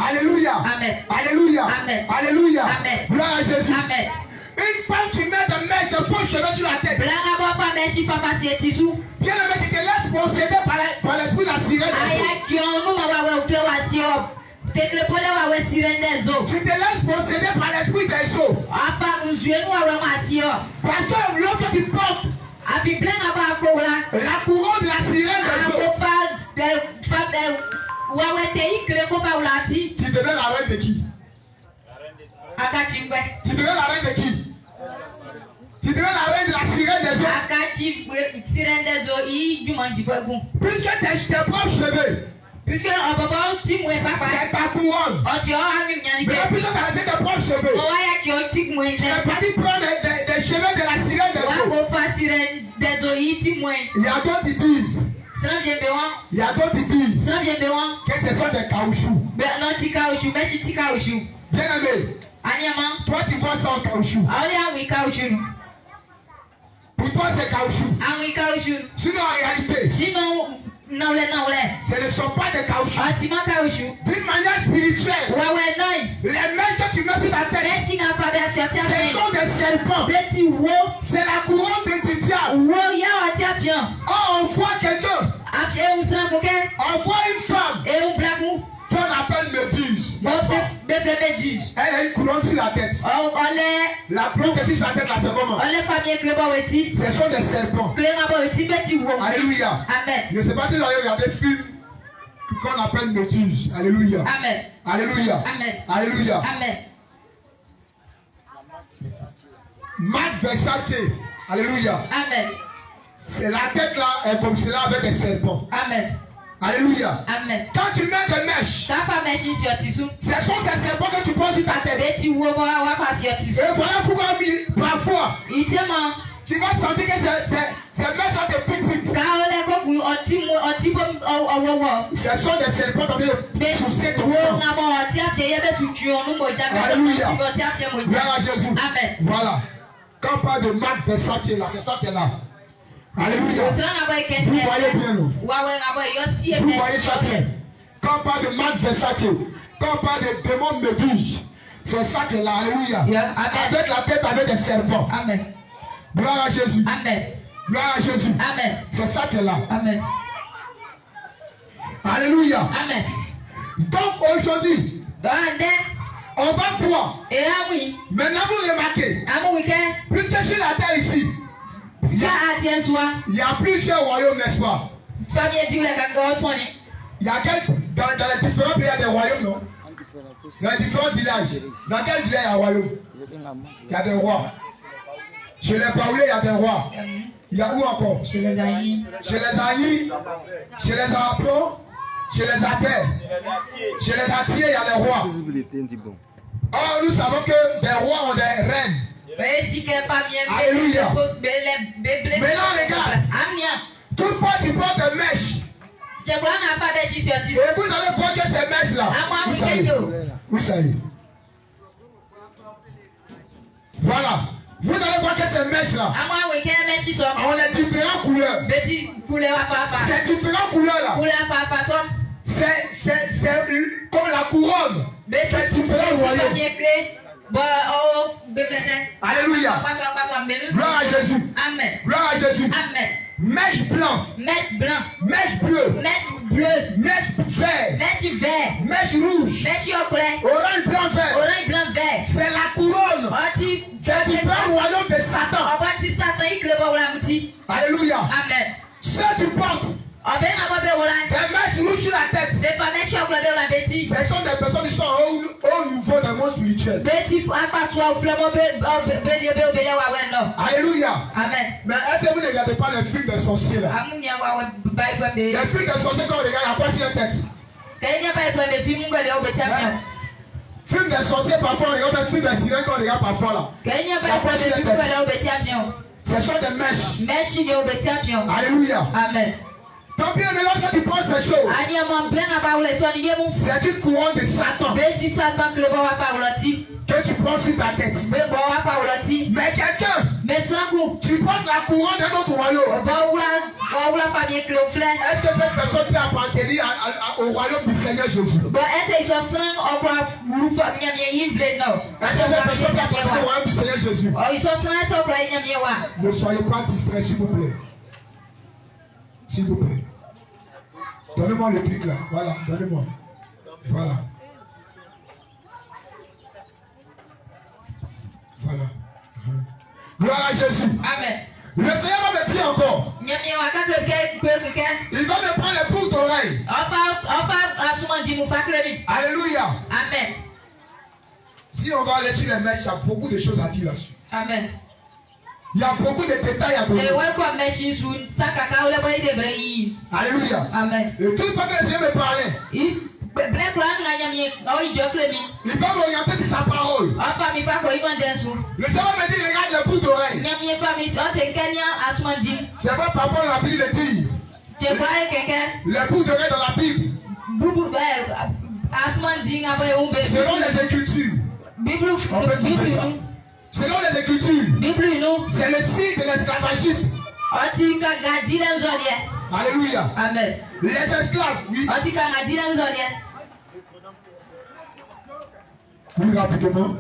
Alléluia. Amen. Alléluia. Amen. Alléluia. Amen. Gloire à Jésus. Amen. Une femme qui met des mèches, de faux cheveux sur la tête. Blaga ba pa meshi papa si tissu. Bien aimé, tu te laisses posséder par l'esprit de la sirène des eaux. Aya ki on nous ma wa fe wa si o. Te le pole wa we sirène des eaux. Tu te laisses posséder par l'esprit des eaux. Apa nous genou wa ma si o. Parce que lorsque tu portes Abi blaga ba ko la. la couronne de la sirène des eaux, Ako fa wa we te ikre ko ba la ti. tu deviens la reine de qui? Akati ngwe. Tu deviens la reine de qui? Tu deviens la reine de la sirène des eaux. Akati sirène des eaux i juman di fegun. Puisque tes propres cheveux, Puisque on peut pas ti mwe sa pa. c'est ta couronne. O ti o anyu nyani Mais ke. puisque tu as laissé tes propres cheveux, O aya ki o ti mwe tu se. n'as pas dit prendre des cheveux de la sirène des Wa eaux. ko fa sirène des eaux i ti mwe. Il y a d'autres qui disent, Sina bien be wan. il y a d'autres qui disent Sina bien be wan. que ce sont des caoutchoucs. Be no ti kaushu, me shi ti kaushu. Bien aimé, Anyama. toi tu vois ça en caoutchouc. Awli anwi kaushu. Pour toi c'est caoutchouc. Anwi kaushu. Sinon en réalité, Sinon nawle. ce ne sont pas des caoutchoucs. O ti ma kaushu. D'une manière spirituelle, Wa we noi. les mains que tu mets sur ta tête, Me shi na pa be asio ti ce afin. sont des serpents. Be ti wo. C'est la couronne du diable. Wo ya wa ti afian. Or on voit quelqu'un, Afie un sina poke. on voit une femme E un blaku. qu'on appelle Méduse. Bo be du. Elle a une couronne sur la tête. Ole La couronne qui est sur sa tête là, c'est comment? ole pa bien kle ba weti. Ce sont des serpents. Kle na ba weti be ti wo. Alléluia. Amen. Je ne sais pas si vous avez regardé le film qu'on appelle Méduse. Alléluia. Amen. Alléluia. Amen. Alléluia. Amen. Marc Versace. Alléluia. Amen. C'est la tête là est comme cela avec des serpents. Amen. Alléluia. Amen. Quand tu mets des mèches, Tapa meshi sur tissu. ce sont ces serpents que tu poses sur ta tête. Be ti wo wa pa sur tissu. Et voilà pourquoi parfois Itema tu vas sentir que ces mèches sont des piques. ka ole ko ku oti bo owowo. Ce sont des serpents qui ont Be sucé ton wo sang. na mo oti afie ye be tu ju onu mo ja be Alléluia. ti oti afie mo Gloire à ja. Jésus. Amen. Voilà. Quand on parle de Marc Versace là, c'est ça qui est là. Alléluia. O sala na boy kete. Vous voyez bien non? Wa we na boy yo si e Vous be. voyez ça bien. Quand on parle de Marc Versace, quand on parle de démon Méduse, c'est ça qui est là. Alléluia. Yeah. Amen. Avec la tête avec des serpents. Amen. Gloire à Jésus. Amen. Gloire à Jésus. Amen. C'est ça qui est là. Amen. Alléluia. Amen. Donc aujourd'hui, Ande on va voir. e amu Maintenant vous remarquez, amu weekend. puisque sur la terre ici, Ja atien soa. il y a plusieurs royaumes, n'est-ce pas? famille dit la cagoule sonne. Il y a dans les différents pays, il y a des royaumes, non? Dans les différents villages. Dans quel village il y a un royaume? Il y a des rois. Chez les Baoulés, il y a des rois. Il y a où encore? Chez les Aïs. Chez les Aïs, chez les Arapos, chez les Apais, chez les Atiers, il y a les rois. Or, nous savons que des rois ont des reines. Alléluia. Maintenant, regarde. Toutefois, tu portes des mèches. Et vous allez voir que ces mèches-là, vous savez. Voilà. Vous allez voir que ces mèches-là ont les différentes couleurs. Ces différentes couleurs-là, c'est comme la couronne des différents royaumes. Alléluia. Gloire à Jésus. Amen. Gloire à Jésus. Amen. Mèche blanc. Mèche blanc. Mèche bleu. Mèche bleu. Mèche vert. Mèche vert. Mèche rouge. Mèche ocre. Orange blanc vert. Orange blanc vert. C'est la couronne des différents royaumes de Satan. Alléluia. Amen. Ce tu portes des mèches rouges sur la tête. Ce sont des personnes qui sont au niveau d'un monde spirituel. Alléluia. Amen. Mais est-ce que vous ne regardez pas les films des sorciers là? Les films des sorciers quand on regarde, il y a quoi sur la tête? Film des sorciers parfois, on regarde des films des sirènes quand on regarde parfois là. Ce sont des mèches. Alléluia. Amen. Tant bien, mais lorsque tu penses ces choses, c'est une couronne de Satan que tu prends sur ta tête. Mais quelqu'un, tu portes la couronne d'un autre royaume. Est-ce que cette personne peut appartenir au royaume du Seigneur Jésus? Est-ce que cette personne peut appartenir au royaume du Seigneur Jésus? Ne soyez pas distraits, s'il vous plaît. S'il vous plaît. Donnez-moi le truc là. Voilà, donnez-moi. Voilà. Voilà. Gloire à Jésus. Amen. Le Seigneur va me dire encore. Il va me prendre les boucles d'oreilles. Alléluia. Amen. Si on va aller sur les mèches, il y a beaucoup de choses à dire là-dessus. Amen. Il y a beaucoup de détails à donner. Alléluia. Amen. Et toute fois que le Seigneur me parlait, il va m'orienter sur sa parole. Le Seigneur me dit, regarde les boucles d'oreilles. C'est vrai, parfois la Bible dit. Les boucles d'oreilles dans la Bible. Selon les Écritures. On peut trouver ça. Selon les Écritures, c'est le signe de l'esclavagisme. Alléluia. Amen. Les esclaves, oui. Oui, rapidement.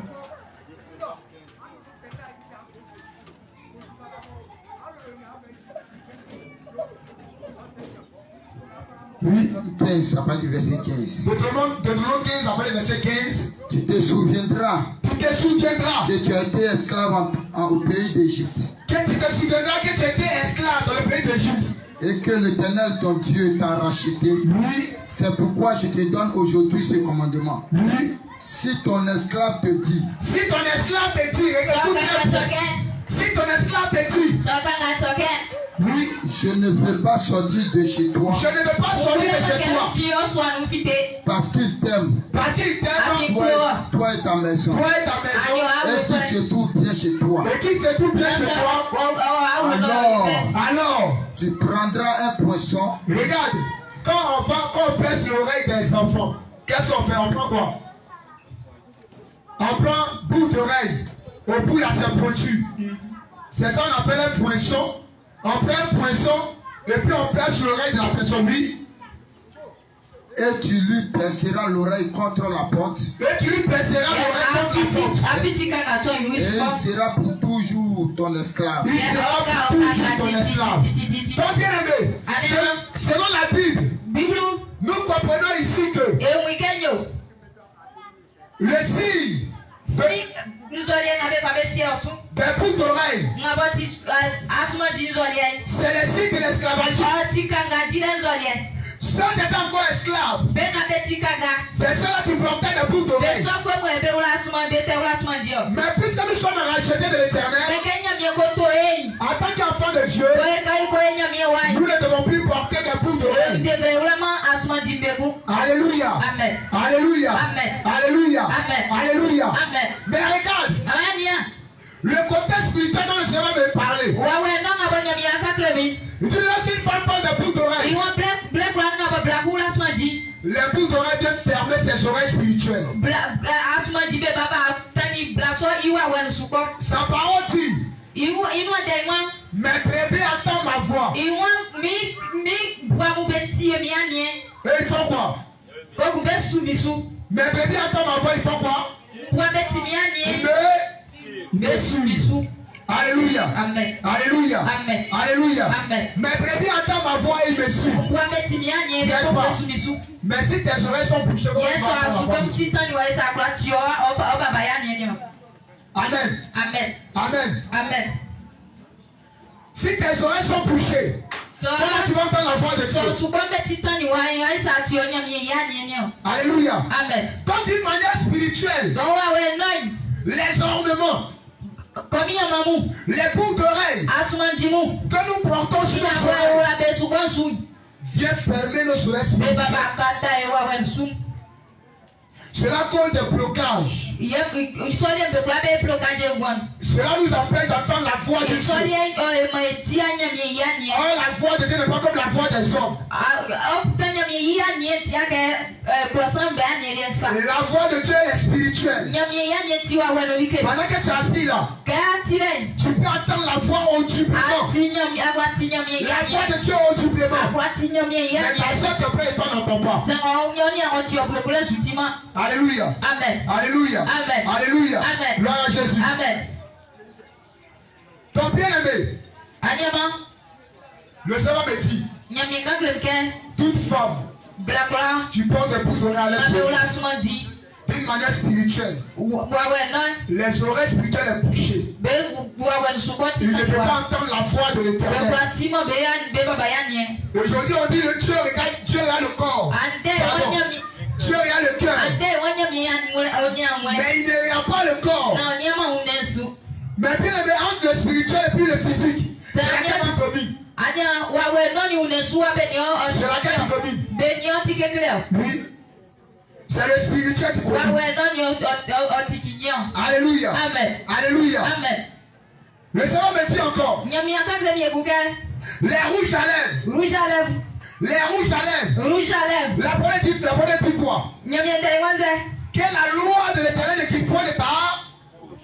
Oui. 15, après le verset 15. Deutéronome 15, après le verset 15. Tu te souviendras que tu as été esclave au pays d'Égypte. Que tu te souviendras que tu étais esclave dans le pays d'Égypte. Et que l'Éternel ton Dieu t'a racheté. Oui. C'est pourquoi je te donne aujourd'hui ce commandement. Oui. Si ton esclave te dit. Si ton esclave te dit. Si ton esclave te dit. Oui. Je ne veux pas sortir de chez toi. Je ne veux pas sortir de chez toi. Parce qu'il t'aime. Parce qu'il t'aime. Toi et ta maison. Toi et ta maison. Et qui se trouve bien chez toi. Et qui se trouve bien chez toi. Alors. Tu prendras un poisson. Regarde. Quand on blesse l'oreille des enfants, qu'est-ce qu'on fait? On prend quoi? On prend bout d'oreille. Au bout, là, c'est pointu. C'est ça qu'on appelle un poinçon. On prend un poinçon et puis on place l'oreille de la personne. Oui. Et tu lui perceras l'oreille contre la porte. Et tu lui perceras l'oreille contre la porte. Et il sera pour toujours ton esclave. Il sera pour toujours ton esclave. Donc bien aimé, selon la Bible, nous comprenons ici que le signe des boucles d'oreilles, c'est le signe de l'esclavagisme. Ceux qui étaient encore esclaves, Ben a petit kaga. c'est ceux-là qui portaient des boucles Ben d'oreilles. so ko mo ebe wala suma bete wala suma dio. Mais puisque nous sommes rachetés de l'éternel, Ben kenya mi ko to ei. en tant qu'enfants de Dieu, Ko e kai ko enya mi wa. nous ne devons plus porter des boucles d'oreilles. Devrait vraiment asuma di beku. Alléluia. Amen. Alléluia. Amen. Alléluia. Amen. Alléluia. Amen. Mais regarde, Amania. le côté spirituel dont le Seigneur me parler. Wa we no ngabonya mi aka klemi. Il dit lorsqu'une femme porte des boucles d'oreilles, I want black na ba black wala suma di. les boucles d'oreilles viennent fermer ses oreilles spirituelles. Black asuma di be baba tani black so iwa wen suko. Sa parole dit, Iwo de wan. mes bébés entendent ma voix. Iwa mi bwa mu beti mi anie. Et ils font quoi? Ko ku be su mi su. Mes bébés entendent ma voix, ils font quoi? Bwa beti mi anie. Ils me suivent. Alléluia. Amen. Alléluia. Amen. Alléluia. Amen. Mes bébés entendent ma voix et ils me suivent. Bwa beti mi anie be ko be su mi su. Mais si tes oreilles sont bouchées, comment tu Yes, vas entendre so ma comme voix? titan ni wa isa kwa tio o baba ya ni ni. Amen. Amen. Amen. Amen. Si tes oreilles sont bouchées, So comment tu vas entendre la voix de so Dieu? su kwa be titan ni wa isa tio nya mi ya ni ni. Alléluia. Amen. Comme d'une manière spirituelle, Bo wa we noi. les ornements, Komi ya mamu. les boucles d'oreilles Asuma dimu. que nous portons sur Ina nos wa oreilles wala be su kon su. viennent fermer nos oreilles Be spirituelles. baba kata e wa wen su. Cela cause des blocages. Isole be kwa be blockage wan. Cela nous empêche d'entendre la voix de Dieu. Isole o ma ti anya mi ya ni. Or, la voix de Dieu n'est pas comme la voix des hommes. O penya mi ya ni ti ake croissant be ani le sa. La voix de Dieu est spirituelle. Nya mi ya ni ti wa wen wike. Pendant que tu es assis là, Ka ti len. tu peux entendre la voix audiblement. Ati nya mi agwa ti nya mi ya La ni. voix de Dieu audiblement. Agwa ti nya mi ya Mais ni. ta soeur te plaît et toi n'entends pas. Se o nya ni o ti o blekule sutima. Alléluia. Amen. Alléluia. Amen. Alléluia. Amen. Gloire à Jésus. Amen. Ton bien-aimé, Anyama le Seigneur me dit, nya mi ka kleke toute femme, blakla tu portes des boucles d'oreilles à na be l'esprit. wala suma di. D'une manière spirituelle, Wa we non. les oreilles spirituelles sont bouchées. Be wa wen su ko ti Il ne peut na wa. pas entendre la voix de Be l'éternel. kwa ti mo be ya be baba ya ni. Aujourd'hui, on dit que Dieu regarde, Dieu regarde le corps. Ante Pardon. onya mi Dieu regarde le cœur. ante onya mi ya ni onya ngwe. Mais il ne regarde pas le corps. Na onya ma unensu. Mais bien aimé, entre le spirituel et puis le physique, c'est laquelle qui domine? Anya wa we no ni unensu wa be ni o. C'est laquelle qui domine? Be ni o ti kekele. Oui. C'est le spirituel qui Wa domine. we no ni o ti kinyo. Alléluia. Amen. Alléluia. Amen. Le Seigneur me dit encore, Nya mi aka kle mi ekuke. les rouges à lèvres, Rouge à lèvres. les rouges à lèvres. Rouge à lèvres. La première dit quoi? Nya mi ndai wanze. Que la loi de l'éternel qui prend les parts,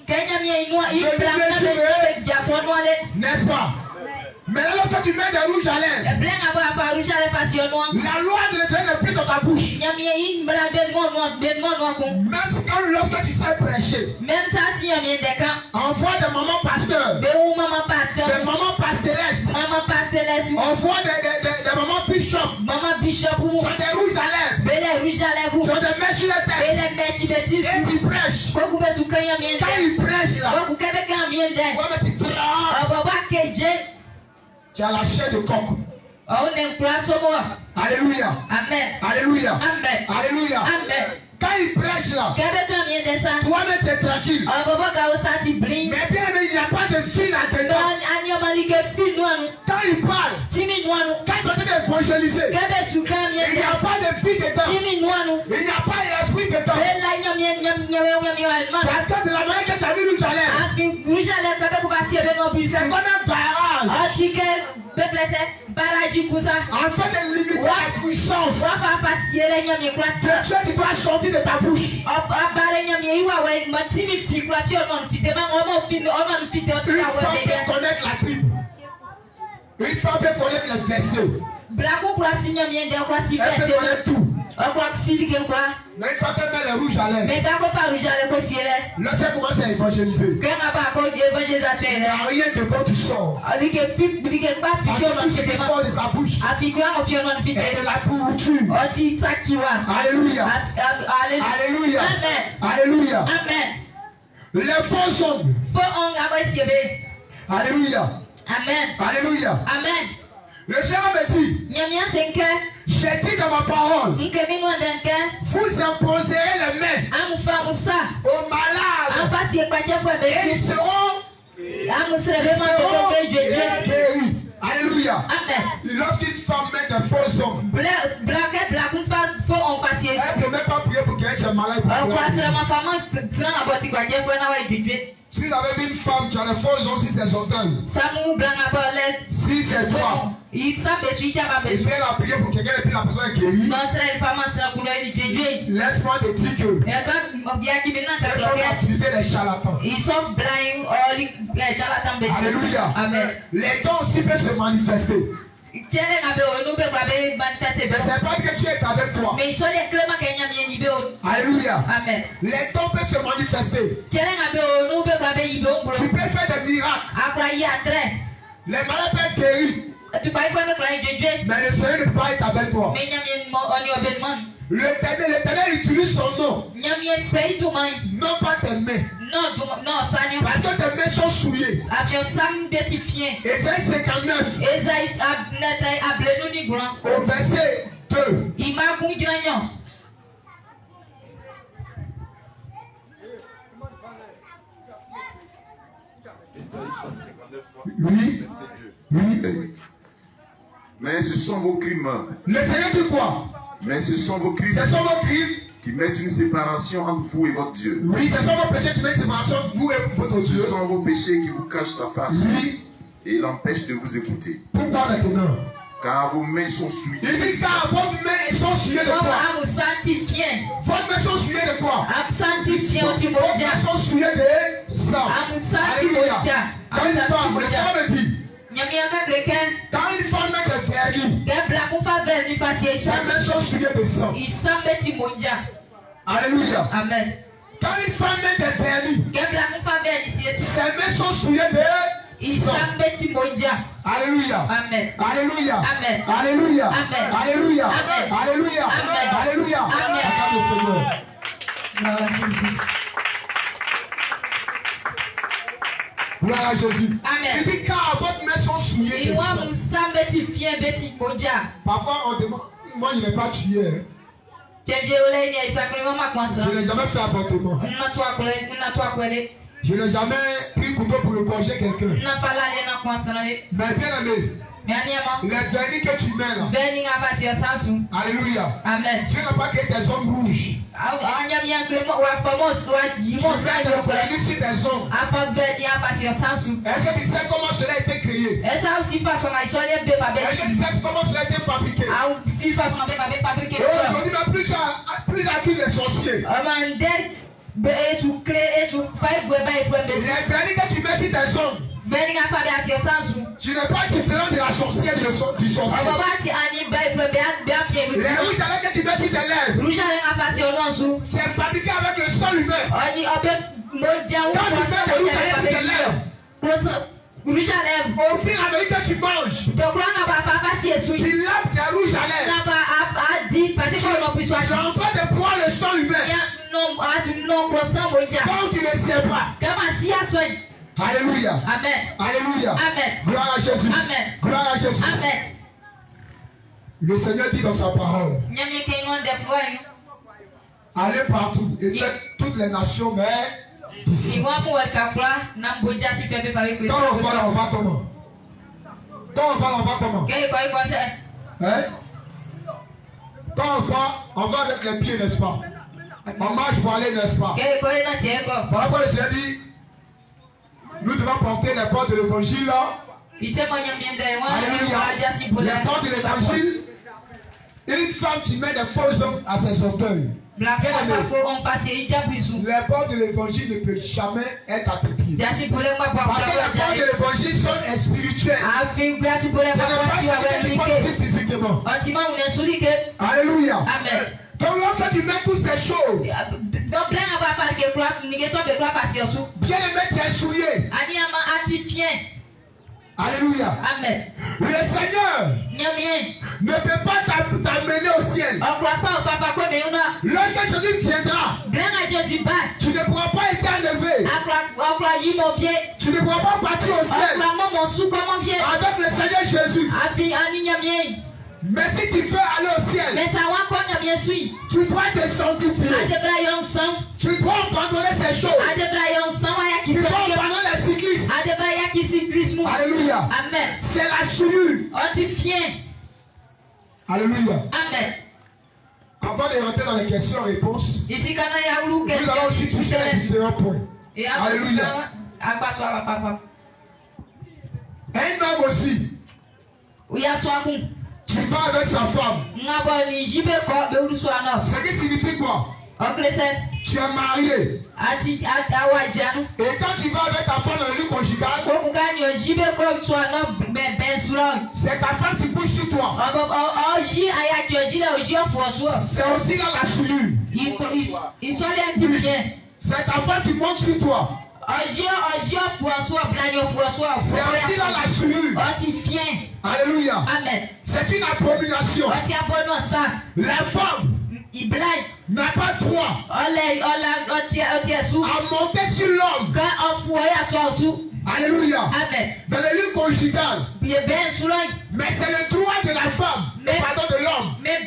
Kenya mi inua ibla na be biaso no ale. n'est-ce pas? Mais lorsque tu mets des rouges à lèvres, Eblen aba pa rouge à lèvres passion no. la loi de l'éternel est prise dans ta bouche. Nya mi in bla be mo no ko. Même lorsque tu sais prêcher, Même ça si nya mi ndeka. envoie des mamans pasteurs, Be ou mama des pasteur. mamans pastoresses, Mama pasteur. envoie des mamans bishops, Mama bishop ou. tu as des rouges à lèvres, Bele rouge à lèvres. tu as des mèches sur la tête, Bele mechi betis. et tu prêches. Ko ku be su kanya mi Quand ndeka. il prêche là, Ko ku kebe kan mi tu ndeka. vas mettre Aba ba keje. tu as la chair de coq. O ne nkura somo. Alléluia. Amen. Alléluia. Amen. Alléluia. Amen. Quand il prêche là, Kebe kan mi ndesa. toi-même tu es tranquille. Aba ba ka o sati bling. Mais bien aimé, il n'y a pas de fil là-dedans. Anya malike fi nuanu. Quand il parle, Timi nuanu. quand il est en train d'évangéliser, Kebe su kan mi il n'y a ndeka. pas de fil dedans. Timi nuanu. Il n'y a pas l'esprit dedans. Bela nyam alma. Parce que de la manière que tu as vu nous aller, Afi rouge à lèvres kebe ku basi ebe no c'est bisa. comme un barrage Atike beplese baraji kusa. afin de limiter la puissance Wafa pasiele nyam yekura. de Dieu qui doit sortir de ta bouche. Abare nyam iwa we matimi fikura ti ono fite ma omo fite ono fite o ti Une ka femme we peut bebe. connaître la Bible. Une femme peut connaître les versets. Blaku kura si nyam yende kura si Elle peut bese. connaître tout. Okura si like kura. Mais une femme peut mettre les rouges à lèvres. Me ka ko fa rouge à lèvres ko siele. Lorsqu'elle commence à évangéliser, Kenga ba ko evangelisation il ele. n'y a rien de bon tu sors. Like pa Parce picture que no tout ce qui fite ma. sort de sa bouche Afikura of your non est fite. de la pourriture. Oti sakiwa. Alléluia. Alléluia. Alléluia. Amen. Alléluia. Amen. Les faux hommes. Fo on aba siebe. Alléluia. Amen. Alléluia. Amen. Le Seigneur me dit, Nyamia senke. j'ai dit dans ma parole, Nkemi no denke. vous imposerez les mains Amufa musa. aux malades Ampasi ekwache fwe et ils besu. seront Amusere man de Dieu. guéris. Alléluia. Amen. Lorsqu'une femme met des faux hommes, Blaquette la kufa fo on passe. elle ne peut même pas prier pour quelqu'un qui est malade. On passe la femme sans la boti kwache fwe na wa Dieu. Si vous avez une femme qui a des faux hommes, si c'est son temps, Samu blanga bolet. si c'est toi, Il s'en besu ya ba et besu. puis elle a prié pour quelqu'un et puis la personne est guérie, Non c'est la femme sans couleur Dieu. laisse-moi te dire que Et quand bien qui maintenant c'est une activité des charlatans. ils sont blind or les charlatans besu. Alléluia. Amen. Les dons aussi peuvent se manifester. Tiene na be onu be kwa be bantate Mais be. c'est pas que tu es avec toi. Mais ils sont les cléments Kenya bien ibe o. Alléluia. Amen. Les dons peuvent se manifester. Tiene na be onu be kwa be ibe o Tu bro. peux faire des miracles. Akwa yi atre. Les malades peuvent être guéris. Tu peux pas me croire Dieu. Mais le Seigneur ne peut pas être avec toi. Mais nyamien mo oni obedman. L'Éternel utilise son nom. Nyamien pay to man. Non pas tes mains. Non sanya. Parce que tes mains sont souillées. Afio sam beti pien. Ésaïe 59 Esaïe abnete ablenu ni grand. au verset 2. Ima kun granyo. Oui. Oui. Mais ce sont vos crimes. Le Seigneur dit quoi? Mais ce sont vos crimes Ce sont vos crimes. qui mettent une séparation entre vous et votre Dieu. Oui, ce sont vos péchés qui mettent séparation entre vous et votre Ce Dieu. sont vos péchés qui vous cachent sa face Oui. et l'empêchent de vous écouter. Pourquoi maintenant? Car vos mains sont souillées. Il dit car vos mains sont souillées de Comme quoi? am santi pien. Vos mains sont souillées de quoi? Am santi pien Vos otimoja. mains sont souillées de sang. Am santi Alléluia. moja. Quand une femme, le Seigneur me dit, Nyamianga greken. quand une femme met des vernis, Gebla kufa ver ni pasi ses mains sont souillées de sang. Isambeti moja. Alléluia. Amen. Quand une femme met des vernis, Gebla kufa ver ni siye. ses mains sont souillées de sang. Isambeti moja. Alléluia. Amen. Alléluia. Amen. Alléluia. Amen. Alléluia. Amen. Alléluia. Amen. Alléluia. Amen. Acclame le Seigneur. Gloire à Jésus. Gloire à Jésus. Amen. Il dit car vos mains sont souillées de Iwa sang. musambeti pien beti moja. Parfois on demande, moi je n'ai pas tué. Hein. Tebie ole ni isakuri wama kwanza. Je n'ai jamais fait avortement. Nna kwele. Je n'ai jamais pris couteau pour égorger quelqu'un. Nna palale na kwanza na le. Mais bien aimé, Mianyama. les vernis que tu mets là, Beni nga pasi osansu. alléluia. Amen. Dieu n'a pas créé des hommes rouges. Anyamia kremo wa famos wa Tu jimo mets sa des yo kwele. vernis sur des hommes. Apa beni nga pasi osansu. Est-ce que tu sais comment cela a été créé? Esa si façon na isole be ba Est-ce que tu be. sais comment cela a été fabriqué? Au si façon na be ba be fabriquer. Et aujourd'hui, même plus à qui les sorciers. Amandel be etu créer etu fai gwe ba efwe Les mbesi. vernis que tu mets sur des hommes, Beni nga pa be asi osansu. tu n'es pas différent de la sorcière du sorcier. Ọbọba ti ani ba efwe be apie Les luti. rouges à lèvres que tu mets sur tes lèvres, Rujale nga pasi onansu. c'est fabriqué avec le sang humain. Ọni ọbẹ moja wo Quand tu mets des rouges à lèvres sur tes lèvres, Rujale au fur et à mesure que tu manges, dokura nga ba papa si esu. tu laves des rouges à lèvres. Nga ba a di pasi ko no Tu piso es asi. en train de boire le sang humain. Ya no atu no croissant moja. Quand tu ne sais pas. Kama si asoy. Alléluia. Amen. Alléluia. Amen. Gloire à Jésus. Amen. Gloire à Jésus. Amen. Le Seigneur dit dans sa parole, Nyame ke ngon de foi. allez partout et faites toutes les nations, mais d'ici. Iwa mu wa kakura na mboja si pepe pa we Quand on va là, on va comment? Quand on va là, on va comment? Ke ko ko se. Hein? Quand on va avec les pieds, n'est-ce pas? On marche pour aller, n'est-ce pas? Ke ko na tie ko. Voilà pourquoi le Seigneur dit, nous devons porter les portes de l'évangile là. Ite mo nyame de wa Alléluia. wa ja si bole. Les portes de l'évangile. Une femme qui met des faux hommes à ses orteils. Black papa ko on passe ita bisu. Les portes de l'évangile ne peuvent jamais être à tes pieds. Ja si bole ma pa Parce que les portes de l'évangile sont spirituelles. Afi ja si bole Ce ma n'est pas pa ti wa ce que tu we portes physiquement. Otima une sulike. Alléluia. Amen. Donc lorsque tu mets toutes ces choses, Donc plein na pa ke croix ni ke so be croix passe osu. bien aimé, tu es souillé. Ani ama ati pien. Alléluia. Amen. Le Seigneur Nyamien. ne peut pas t'amener au ciel. Ọkùnrin pa òfàfà kó mi yúnà. Lorsque Jésus viendra, Bẹ́ẹ̀ni Jésus bá. tu ne pourras pas être enlevé. Ọkùnrin yìí mọ̀ bíẹ́. Tu ne pourras pas partir au ciel Ọkùnrin mọ̀ mọ̀ sún kọ́ mọ̀ bíẹ́. avec le Seigneur Jésus. Àbí àníyànmíẹ́. Mais si tu veux aller au ciel, Mẹ̀sà wọn kọ́ nyàmíẹ́ sùn yìí. tu dois te sanctifier. Adébúrà yọ̀ ń san. Tu dois abandonner ces choses. Adébúrà yọ̀ ń san wáyà kìí Tu sọ dois fíọ́. abandonner les cyclistes. Adébúrà yà kìí sí kírísímù. Alléluia. Amen. C'est la souillure. Ọtí fíẹ́. Alléluia. Amen. Avant de rentrer dans les questions-réponses, Ìsìnkànnà yà wúlú nous allons aussi toucher les différents points. Alléluia. Agbàtọ̀ àwọn pàpà. Un homme aussi, Òyà sọ akún. tu vas avec sa femme. Nnabọ̀ ni jíbe kọ́ bẹ́ẹ̀ olùsọ àná. Ce qui signifie quoi? Ọ̀kìlẹ̀sẹ̀. Tu es marié. Àti àwa ìjánu. Et quand tu vas avec ta femme dans le lit conjugal, Okuka ni ojibe kọ́ sọ àná bẹ́ẹ̀ sùrọ̀. c'est ta femme qui couche sur toi. Ọjí ayaki ojí lẹ̀ ojí ọ̀fọ̀ ọ̀ṣọ́. C'est aussi dans la souillure. Ìsọ̀lẹ̀ ti bìyẹn. C'est ta femme qui monte sur toi. Ọjí ọ̀fọ̀ ọ̀ṣọ́ bìlání ọ̀fọ̀ ọ̀ṣọ́. C'est aussi dans la souillure. Ọtí fíẹ́. Alléluia. Amen. C'est une abomination. Ọtí abọ́nú ọ̀sán. La femme Ìbílẹ̀. n'a pas droit Ọtí ẹ̀sùn. à monter sur l'homme. Ká ọ̀fọ̀ ọ̀yà sọ ọ̀ṣù. Alléluia. Amen. Dans le lit conjugal. Bìyẹ̀ bẹ́ẹ̀ sùrọ̀ yìí. Mais c'est le droit de la femme, Mais- pardon de l'homme. Mais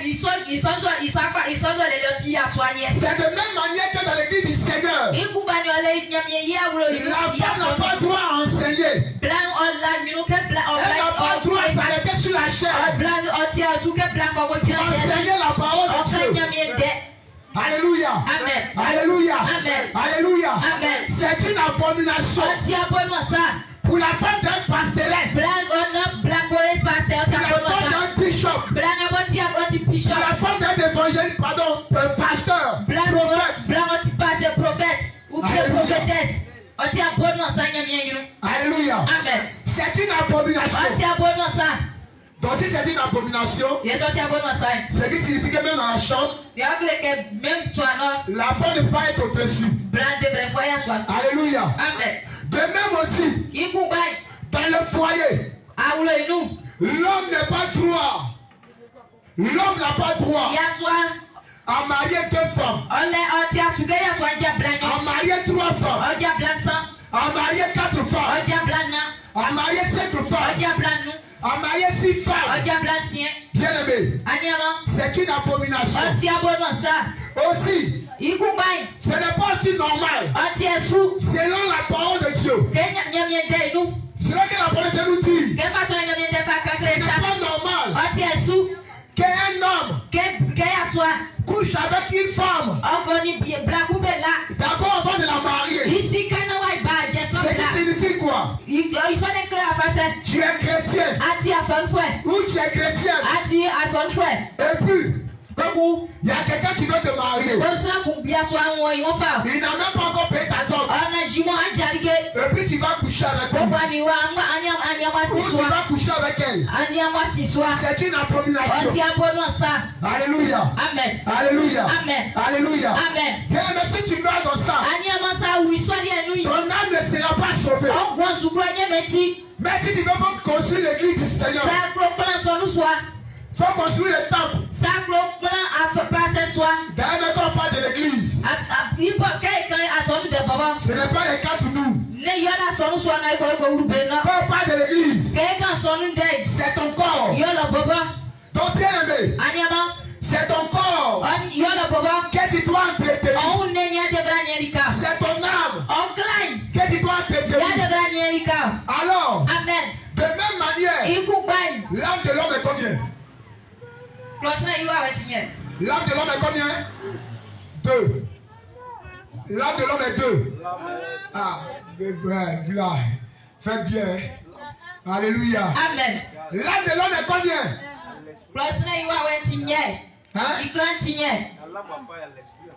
ìsọ́jọ́ lè lọ tí yà sọ ayẹ. C'est de même manière que dans l'église du Seigneur, Ikúbani ọ̀lẹ́ nyàmìyẹ yí àwùrọ̀ yìí. la femme n'a pas droit à enseigner. Plan ọ̀la mìíràn kẹ́ plan Elle n'a pas droit à s'arrêter sur la chair. Plan ọtí ẹ̀sùn kẹ́ plan kọ̀kọ́ tí wọ́n ṣe. Enseigner la parole de Ọ̀fẹ́ Dieu. nyàmìyẹ dẹ́. Alléluia. Amen. Alléluia. Amen. Alléluia. Amen. C'est une abomination Ọtí abọ́nú ọ̀sán. pour la femme d'un pastoresse, Plan ọ̀nà plan kọ́lé pàṣẹ ọtí pour la abọ́nú femme ọ̀sán. d'un bishop, Plan ọtí bishop. pour la femme d'un évangile, pardon, pasteur, Plan prophète. ọtí pàṣẹ prophète. Ou bien Alléluia. prophétesse. Ọtí abọ́nú ọ̀sán nyàmìyẹ yìí. Alléluia. Amen. C'est une abomination. Ọtí abọ́nú ọ̀sán. Donc si c'est une abomination, Yẹ́sọ̀ ọtí abọ́nú ọ̀sán. ce qui signifie que même dans la chambre, Yàgùlẹ̀ kẹ́ mẹ́m tó àná. la femme ne peut pas être au-dessus. Plan de bref voyage. Alléluia. Amen. De même aussi, Ikú báyìí. dans le foyer, Àwùrọ̀ inú. l'homme n'a pas droit. L'homme n'a pas droit Yasua. à marier deux femmes, Ọlẹ ọtí asùnkẹ́ yasua ọjà blanyo. à marier trois femmes, Ọjà blansan. à marier quatre femmes, Ọjà blana. à marier cinq femmes, Ọjà blanu. à marier six femmes. Ọjà blansien. Bien-aimé, Anyamọ. c'est une abomination. Ọtí abọ́nà sá. Aussi, Ikú báyìí. ce n'est pas aussi normal. Ọtí ẹ̀sù. Selon la parole de Dieu, Kẹ́ nyamiẹ̀dẹ inú. selon que la parole de Dieu nous dit, Kẹ́ bàtọ̀ nyamiẹ̀dẹ bá ce kakẹ́ n'est sá. pas normal Ọtí ẹ̀sù. qu'un homme Kẹ́ yasua. couche avec une femme. Ọgọ ni blaku bẹ̀ la. D'abord avant de la marier. Isi kanawa ìbá àjẹsọ́ Ce qui bla. signifie quoi? Ìsọ́nìkìlẹ̀ àfẹsẹ̀. Tu es chrétien Àti àsọ̀nfẹ̀. ou tu es chrétienne. Àti àsọ̀nfẹ̀. Et puis, Gbogbo. il y a quelqu'un qui veut te marier. Kòsílẹ̀kùn bí aṣọ àwọn ìwọ́n fà. Il n'a même pas encore payé ta dot. Ọ̀nà ìjìmọ̀ àjàrígé. Et puis tu vas coucher avec Gbogbo lui. àníwá àníyàmá Ou tu sísúwa. vas coucher avec elle. Àníyàmá sísúwa. C'est une abomination. Ọtí abọ́nà sá. Alléluia. Amen. Alléluia. Amen. Alléluia. Amen. Bien, mais si tu vas dans ça, Àníyàmá sá wù ìsọ́lé ẹnu yìí. ton âme ne sera pas sauvée. Ọ̀gbọ́n sùkúrọ̀ ẹ̀yẹ́ mẹ́tí. Mais si tu veux pas construire l'église du Seigneur, Sáàkúrò kpọ́nà sọ̀nù sọ́a. il faut construire le temple. Sáàkúrò kpọ́nà àsọ̀pàṣẹ sọ́a. D'ailleurs, quand on parle de l'église, Ibọ̀ kẹ́kẹ́ asọ̀nù dẹ̀ bọ̀bọ̀. ce n'est pas le cas pour nous. Ne yọ̀lá sọ̀nù sọ́a náà ikọ̀ ikọ̀ wúlò bẹ́ẹ̀ náà. Quand on parle de l'église, Kẹ́kẹ́ sọ̀nù dẹ̀ c'est ton corps. yọ̀lọ̀ bọ̀bọ̀. Donc, bien aimé, Àníyàmá. c'est ton corps Yọ̀lọ̀ bọ̀bọ̀. que tu dois entretenir. Ọ̀hún ní ẹ̀yà dẹ̀bẹ̀rẹ̀ nyẹ̀ríkà. C'est ton âme Ọ̀nkláì. que tu dois Yà entretenir. dẹ̀bẹ̀rẹ̀ nyẹ̀ríkà. Alors, Amen. de même manière, Ikú báyìí. l'âme de l'homme est combien? Kùlọ̀sínà yìí wà wẹ̀ ti yẹn. L'âme de l'homme est combien? 2. L'âme de l'homme est 2. Ah, voilà. Faites bien. Alléluia. Amen. L'âme de l'homme est combien? Kùlọ̀sínà yìí wà wẹ̀ ti yẹn. Hein? Ìkúlọ̀ ti yẹn.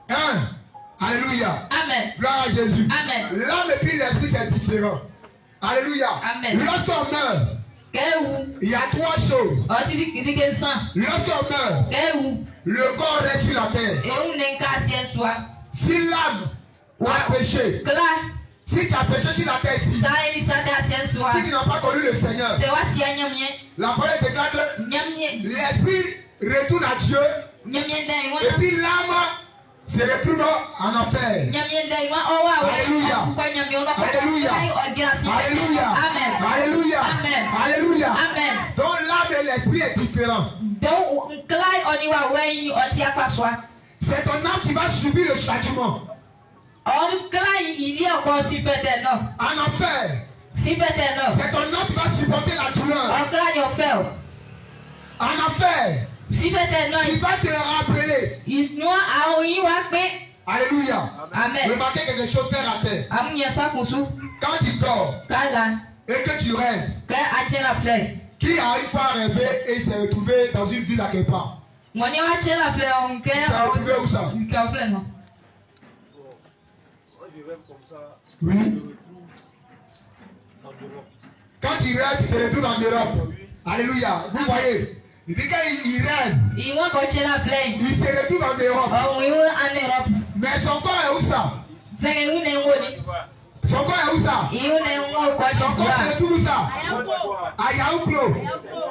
1. Alléluia. Amen. Gloire à Jésus. Amen. L'âme et puis l'esprit, c'est différent. Alléluia. Amen. Lorsqu'on meurt, Kẹ́wù. il y a 3 choses. Ọtí ìdíkẹ́ nsán. Lorsqu'on meurt, Kẹ́wù. le corps reste sur la terre. Èhún ní nká sí ẹ̀ sọ́a. Si l'âme a péché, Kílá. Si tu as péché sur la terre ici, Saa yi sa da se so a. si tu n'as pas connu le Seigneur, Se wa si anyamye. la parole déclare que Nyamye. l'esprit retourne à Dieu Nyamye dan et yi puis l'âme se retourne en enfer. Nyamye dan yi o wa Alléluia. Ko nyamye o no ko. Alléluia. Alléluia. Amen. Alléluia. Amen. Alléluia. Amen. Donc l'âme et l'esprit est différent. Donc nklai oni wa wen oti akwasoa. C'est ton âme qui va subir le châtiment. On nklai ili ko si fete no. En enfer, Si fete no. c'est ton âme qui va supporter la douleur. On nklai yo fe o. En enfer, Si fete no. il va te rappeler. Inu a oyin wa pe. Alléluia. Amen. Remarquez quelque chose terre à terre. Amunye sa kusu. Quand tu dors Kala. et que tu rêves, Ke a tient la plaie. qui a une fois rêvé et s'est retrouvé dans une ville à quelque part? Mon yo a tient la plaie on ke. Tu as retrouvé où ça? Ke plaie non. Je rêve comme ça. Oui. Je retrouve en Europe. Quand tu rêves, tu te retrouves en Europe. Alléluia. Vous voyez, il dit qu'il rêve, Il wa ko tient la plaie. il se retrouve en Europe. On wi en Europe. Mais son corps est où ça? Senge yu ne ngoni. Son corps est où ça? Yu ne ngo ko Son corps se tient. retrouve où ça? Côte d'Ivoire. À Yaoundé,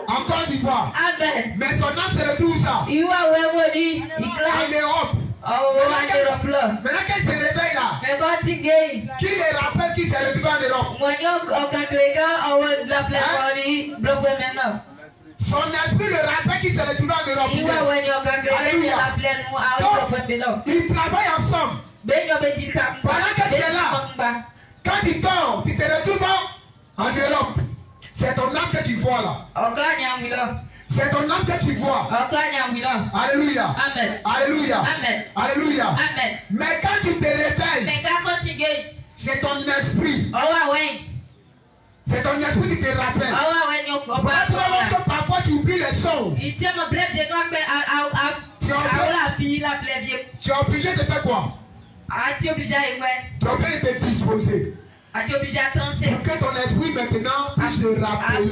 en Côte d'Ivoire. Amen. Mais son âme se retrouve où ça? Yu wa we ngoni. En Ikla. Europe. O wa Europe là. Maintenant qu'elle se réveille là, Me ko ti gei. qui les rappelle qu'il s'est retrouvé en Europe? Mon yo o ka krega o la plaie ko ni bloque maintenant. Son esprit le rappelle qu'il s'est retrouvé en Europe. Yu wa we yo ka krega la plaie nous a o bloque maintenant. Ils travaillent ensemble. Ben yo be di ka. Quand tu dors, tu te retrouves en Europe. C'est ton âme que tu vois là. Okla nyam là. C'est ton âme que tu vois. Okla nyam là. Alléluia. Amen. Alléluia. Amen. Alléluia. Amen. Mais quand tu te réveilles, Me ka ko ti gei. c'est ton esprit. O wa we. C'est ton esprit qui te rappelle. O wa we nyo ko ba. Probablement que parfois tu oublies les sons. Il tient ma plaie de noir a la fille la plaie bien. Tu es obligé de faire quoi? A ti obligé à y Tu es obligé de te disposer. A ti obligé à penser. Pour que ton esprit maintenant puisse se rappeler.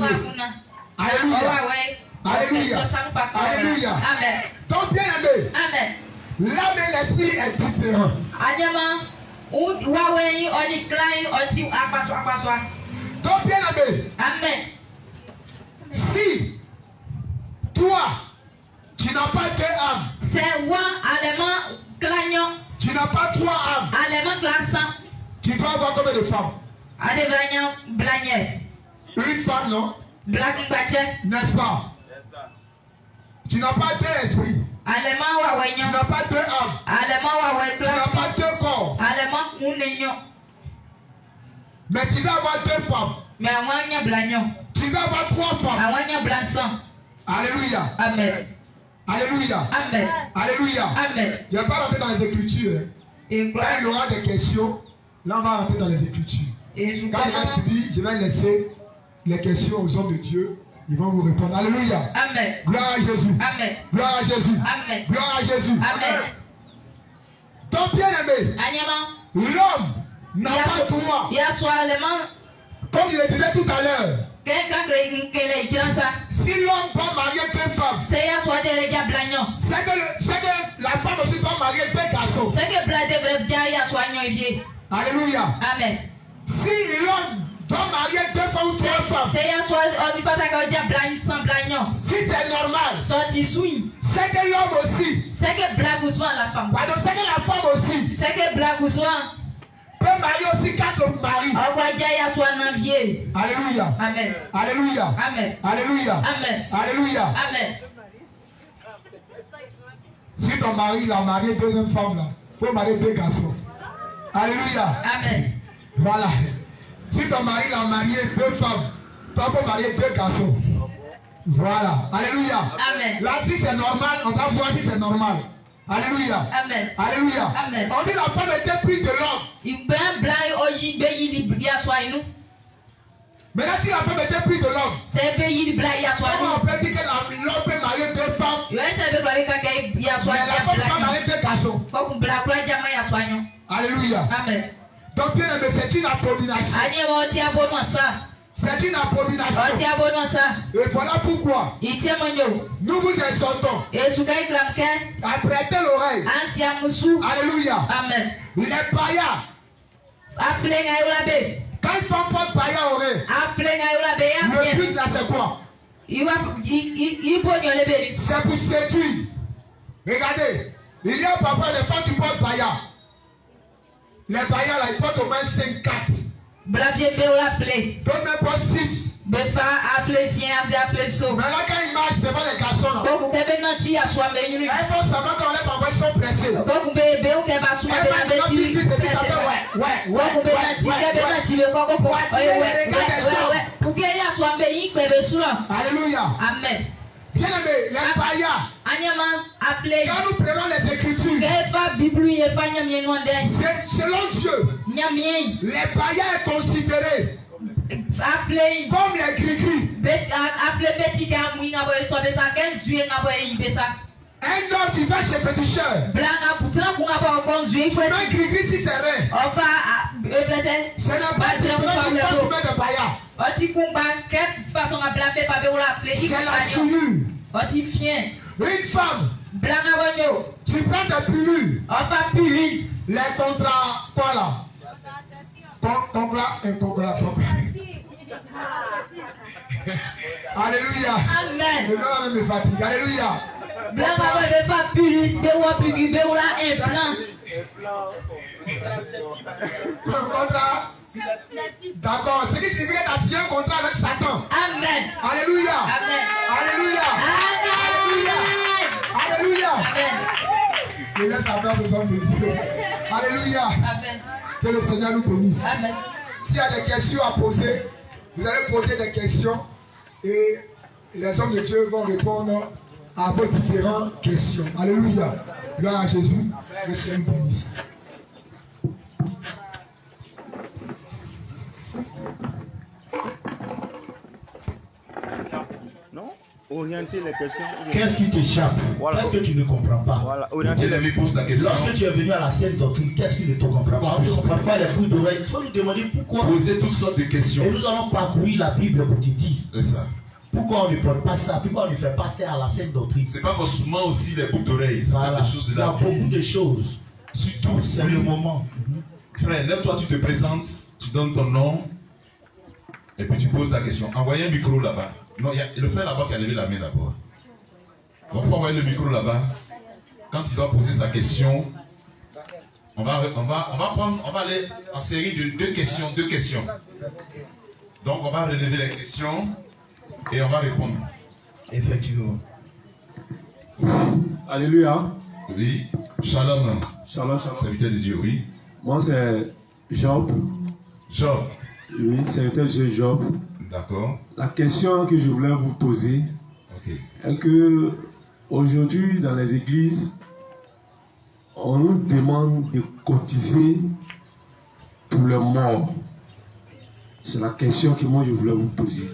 Alléluia. Alléluia. Alléluia. Amen. Donc bien aimé, Amen. l'âme et l'esprit est différent. Anyama wa we oni klein oti akwaso. Donc bien aimé, Amen. si toi, tu n'as pas deux âmes, C'est wa allemand klagnon, tu n'as pas trois âmes, allemand glaçant, tu dois avoir combien de femmes? ade blagnon blagnet. Une femme, non? Black bache, N'est-ce pas? C'est ça. Tu n'as pas deux esprits, allemand wa tu wenyo, n'as pas deux âmes, allemand wa we tu n'as pas klagnon, deux corps, allemand munenyo. mais tu vas avoir deux femmes, Mais awanya blagnon, tu vas avoir trois femmes. awanya blaçant. Alléluia, Amen. alléluia, Amen. alléluia. Amen. Je ne vais pas rentrer dans les Écritures. Hein. Et Quand il y aura des questions, là on va rentrer dans les Écritures. je Quand il va finir, je vais laisser les questions aux hommes de Dieu. Ils vont vous répondre. Alléluia. Amen. Gloire à Jésus. Amen. Gloire à Jésus. Amen. Gloire à Jésus. Amen. Donc bien aimé, Anyama, l'homme n'a pas droit. il y a soit allemand, Comme je le disais tout à l'heure, quelqu'un qui est ça. si l'homme va marier deux femmes, C'est ya soit des gars blagnon. c'est que la femme aussi doit marier deux garçons. C'est que blade de bien ya soit vieux. Alléluia. Amen. Si l'homme doit marier deux femmes ou trois femmes, C'est ya soit on dit pas que dia blagnon sans blagnon. si c'est normal, Sorti souille. c'est que l'homme aussi, C'est que blague ou soit la femme. pardon, c'est que la femme aussi C'est que blague ou soit peut marier aussi quatre maris. on va dire ya soit nan vieux. Alléluia. Amen. Alléluia. Amen. Alléluia. Amen. Alléluia. Amen. Si ton mari l'a marié deuxième femme là, il faut marier deux garçons. Alléluia. Amen. Voilà. Si ton mari l'a marié deux femmes, toi faut marier deux garçons. Voilà. Alléluia. Amen. Là si c'est normal, on va voir si c'est normal. Alléluia. Amen. Alléluia. Amen. On dit la femme était prise de l'homme. Il peut blague aujourd'hui be ya soit nous. Maintenant si la femme était prise de l'homme, C'est pays blague ya soit comment nous. on peut dire que l'homme peut marier deux femmes, Il va être blague quand ya soit mais la femme peut pas blague. marier deux garçons. Comme blague quoi jama ya soit nous. Alléluia. Amen. Donc bien aimé, c'est une abomination. Ani mo ti abonnement ça. C'est une O ti abomination. abonnement ça. Et voilà pourquoi Il tient mon yo. nous vous exhortons Et sous kai klamken à prêter l'oreille. ansia musu. Alléluia. Amen. Les païens Quand une femme porte baya oreille, le but là c'est quoi? C'est pour séduire. Regardez, il y a parfois les femmes qui portent baya. Les bayas là, ils portent au moins 5 cartes. D'autres même portent 6. Mais là, quand ils marchent devant les garçons, là, elles font semblant qu'on les envoie, ils sont pressés. Alléluia. Amen. Bien aimé, les bayas, quand nous prenons les Écritures, selon Dieu, les bayas est considéré comme les gris-gris. Un homme qui va chez féticheur, un gris-gris si c'est vrai, ce n'est pas différent du temps de bayas. C'est la souillure. Une femme, tu prends des pilules, les contrats, quoi là? Contrat. Alléluia. Amen. Le nom même me fatigue. Alléluia. Contrat. D'accord. Ce qui signifie que tu as signé un contrat avec Satan. Amen. Alléluia. Amen. Alléluia. Alléluia. Amen. Je laisse la place aux hommes de Dieu. Alléluia. Amen. Que le Seigneur nous bénisse. Amen. S'il y a des questions à poser, vous allez poser des questions et les hommes de Dieu vont répondre à vos différentes questions. Alléluia. Gloire à Jésus. Le Seigneur nous bénisse. Non? Orienter les questions. Qu'est-ce qui t'échappe? Voilà. Qu'est-ce que tu ne comprends pas? Voilà, orienter Il lui pose la question. Lorsque tu es venu à la saine doctrine, qu'est-ce qui ne te comprend pas? On ne comprend pas les bouts d'oreilles. Il faut lui demander pourquoi. Poser toutes sortes de questions. Et nous allons parcourir la Bible pour te dire C'est ça. pourquoi on ne prend pas ça, pourquoi on ne fait pas ça à la saine doctrine. C'est pas forcément aussi les boucles d'oreilles. C'est Voilà. des choses de Il y a la beaucoup vie. de choses. Surtout, C'est le moment. Frère, lève-toi, tu te présentes, tu donnes ton nom, et puis tu poses la question. Envoyez un micro là-bas. Non, il y a le frère là-bas qui a levé la main d'abord. Donc, il faut envoyer le micro là-bas. Quand il doit poser sa question, on va aller en série de deux questions. Donc, on va relever les questions et on va répondre. Effectivement. Alléluia. Oui. Shalom. Shalom, shalom. Serviteur de Dieu, oui. Moi, c'est Job. Job. Oui, serviteur de Dieu Job. D'accord. La question que je voulais vous poser Ok. est que aujourd'hui, dans les églises, on nous demande de cotiser pour les morts. C'est la question que moi je voulais vous poser.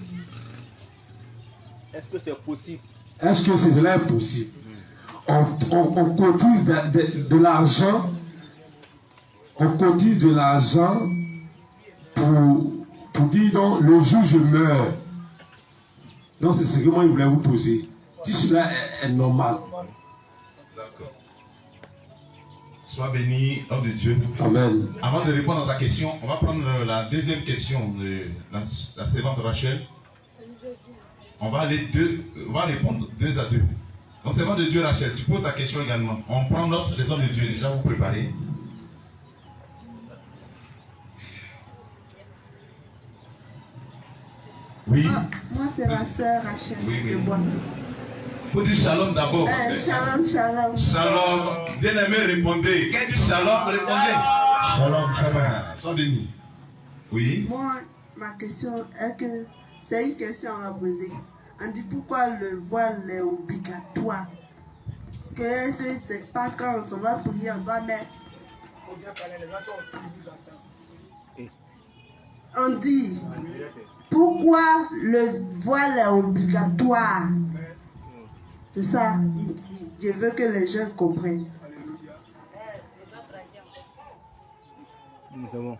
Est-ce que c'est possible? Est-ce que c'est de là possible? On cotise de l'argent. On cotise de l'argent pour dire non, le jour je meurs. Donc c'est ce que moi je voulais vous poser. Si cela est normal. D'accord. Sois béni, homme de Dieu. Amen. Avant de répondre à ta question, on va prendre la deuxième question de la servante Rachel. On va répondre 2 à 2. Donc, servante de Dieu Rachel, tu poses ta question également. On prend note des hommes de Dieu, déjà vous préparez. Oui. Moi, c'est ma soeur Rachel Oui. de Bois. Il faut dire shalom d'abord. parce que- Shalom, shalom. Shalom. Bien aimé, répondez. Quand il dit shalom, répondez. Shalom, shalom. Sois béni. Oui. Moi, ma question est que c'est une question à poser. On dit pourquoi le voile est obligatoire. Que c'est pas quand on s'en va prier, on va mettre. On dit pourquoi le voile est obligatoire. C'est ça. Je veux que les gens comprennent. C'est bon.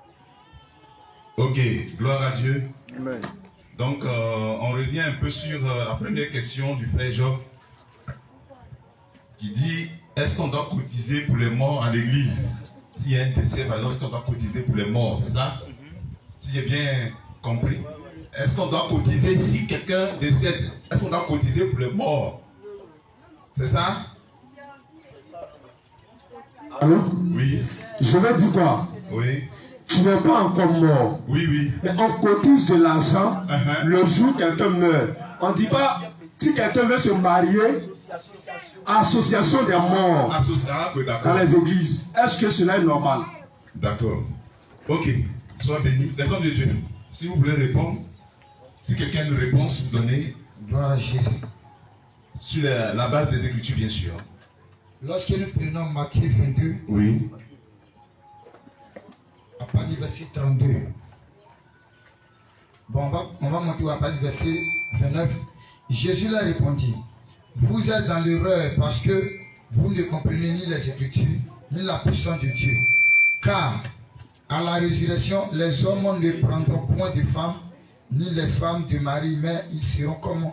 Ok, gloire à Dieu. Amen. Donc, on revient un peu sur la première question du frère Job qui dit est-ce qu'on doit cotiser pour les morts à l'église? s'il y a un décès, par exemple, est-ce qu'on doit cotiser pour les morts, c'est ça? Si j'ai bien compris. Est-ce qu'on doit cotiser si quelqu'un décède? Est-ce qu'on doit cotiser pour les morts? C'est ça? Allô? Oui. Je vais dire quoi? Oui. Tu n'es pas encore mort. Oui, oui. Mais on cotise de l'argent Uh-huh. le jour où quelqu'un meurt. On ne dit pas, si quelqu'un veut se marier, association des morts dans D'accord. les églises. Est-ce que cela est normal? D'accord. Ok. Sois béni. Les hommes de Dieu, si vous voulez répondre, si quelqu'un a une réponse, vous donnez Gloire à Jésus. sur la base des Écritures, bien sûr. Lorsque nous prenons Matthieu 22, Oui. à partir du verset 32. Bon, on va monter à partir du verset 29. Jésus leur répondit, vous êtes dans l'erreur parce que vous ne comprenez ni les Écritures, ni la puissance de Dieu. Car à la résurrection, les hommes ne prendront point de femmes, ni les femmes de Marie, mais ils seront comme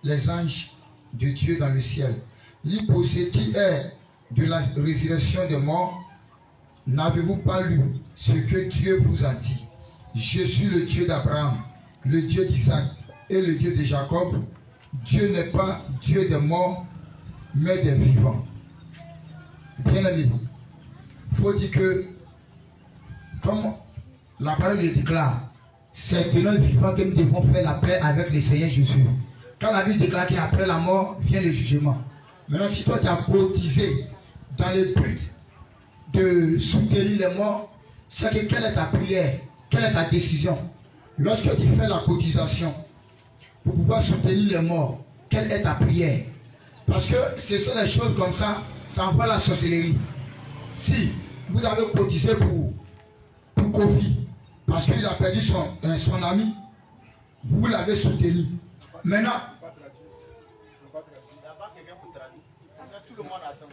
les anges de Dieu dans le ciel. L'hypothèse qui est de la résurrection des morts, n'avez-vous pas lu ce que Dieu vous a dit? Je suis le Dieu d'Abraham, le Dieu d'Isaac et le Dieu de Jacob. Dieu n'est pas Dieu des morts, mais des vivants. Bien aimé, il faut dire que, comme la parole le déclare, c'est que nos vivants que nous devons faire la paix avec le Seigneur Jésus. Quand la Bible déclare qu'après la mort vient le jugement. Maintenant, si toi tu as cotisé dans le but de soutenir les morts, c'est que quelle est ta prière, quelle est ta décision? Lorsque tu fais la cotisation pour pouvoir soutenir les morts, quelle est ta prière? Parce que ce sont des choses comme ça envoie la sorcellerie. Si vous avez cotisé pour Kofi, parce qu'il a perdu son ami, vous l'avez soutenu. Maintenant, Tout le monde attend.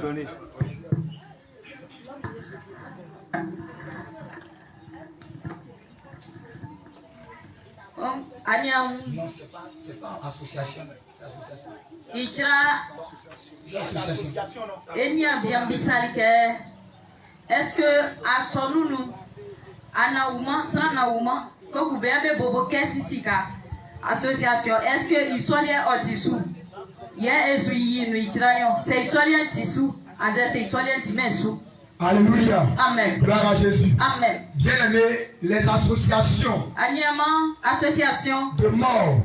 Donnez. non, c'est pas association. Ichira C'est association. enya biambisali ke est-ce que asonunu anauma sanauma ko kubebe bobo kesisika association est-ce que isolie otisu ye esu yinu ichirayon c'est isolie tisu aze c'est isolie timesu. Alléluia. Amen. Gloire à Jésus. Amen. Bien-aimés, les associations Anyama association de morts,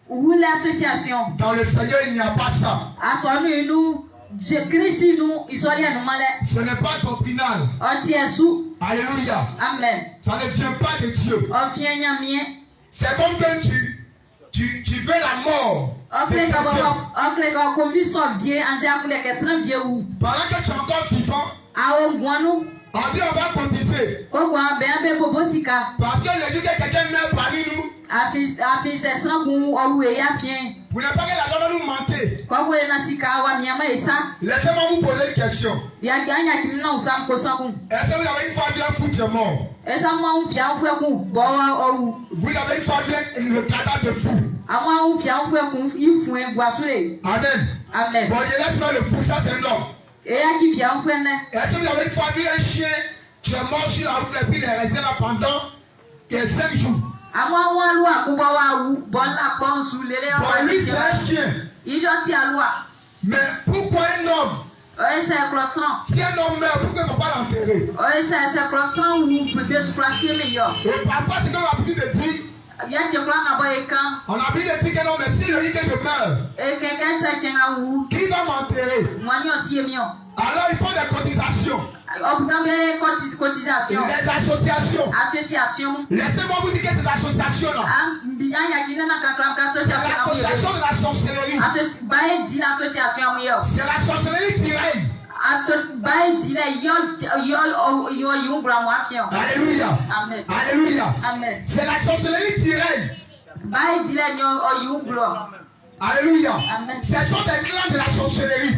ou l'association dans le Seigneur, il n'y a pas ça. asonu nous je Christ nous isolie nous malé Ce n'est pas doctrinal. otiesu. Alléluia. Amen. Ça ne vient pas de Dieu. On vient nyamie. C'est comme que tu veux la mort. de quelqu'un. Pendant Pendant que tu es encore vivant, on dit on va cotiser. Parce que le jour que quelqu'un meurt parmi nous, vous n'avez pas que l'argent va nous manquer. Laissez-moi vous poser une question. Est-ce que vous avez une fois bien foutu de mort? Vous avez une fois bien le cadavre de fou. Amen. Amen. Bon, je laisse moi le fou, ça c'est un homme. Est-ce que vous avez une fois vu un chien qui est mort sur la route et puis il est resté là pendant 5 jours? Bon, lui c'est un chien. Mais pourquoi un homme? Si un homme meurt, pourquoi il ne va pas l'enterrer? Et parfois c'est comme l'habitude de dire, on a envie de dire que non, mais si je dis que je meurs, qui va m'enterrer? Alors il faut des cotisations. Les associations. Laissez-moi vous dire que ces associations-là, c'est l'association de la sorcellerie. C'est la sorcellerie tirée. Alléluia. Amen. Alléluia. Amen. C'est la sorcellerie tirée. Alléluia. Amen. Ce sont des clans de la sorcellerie.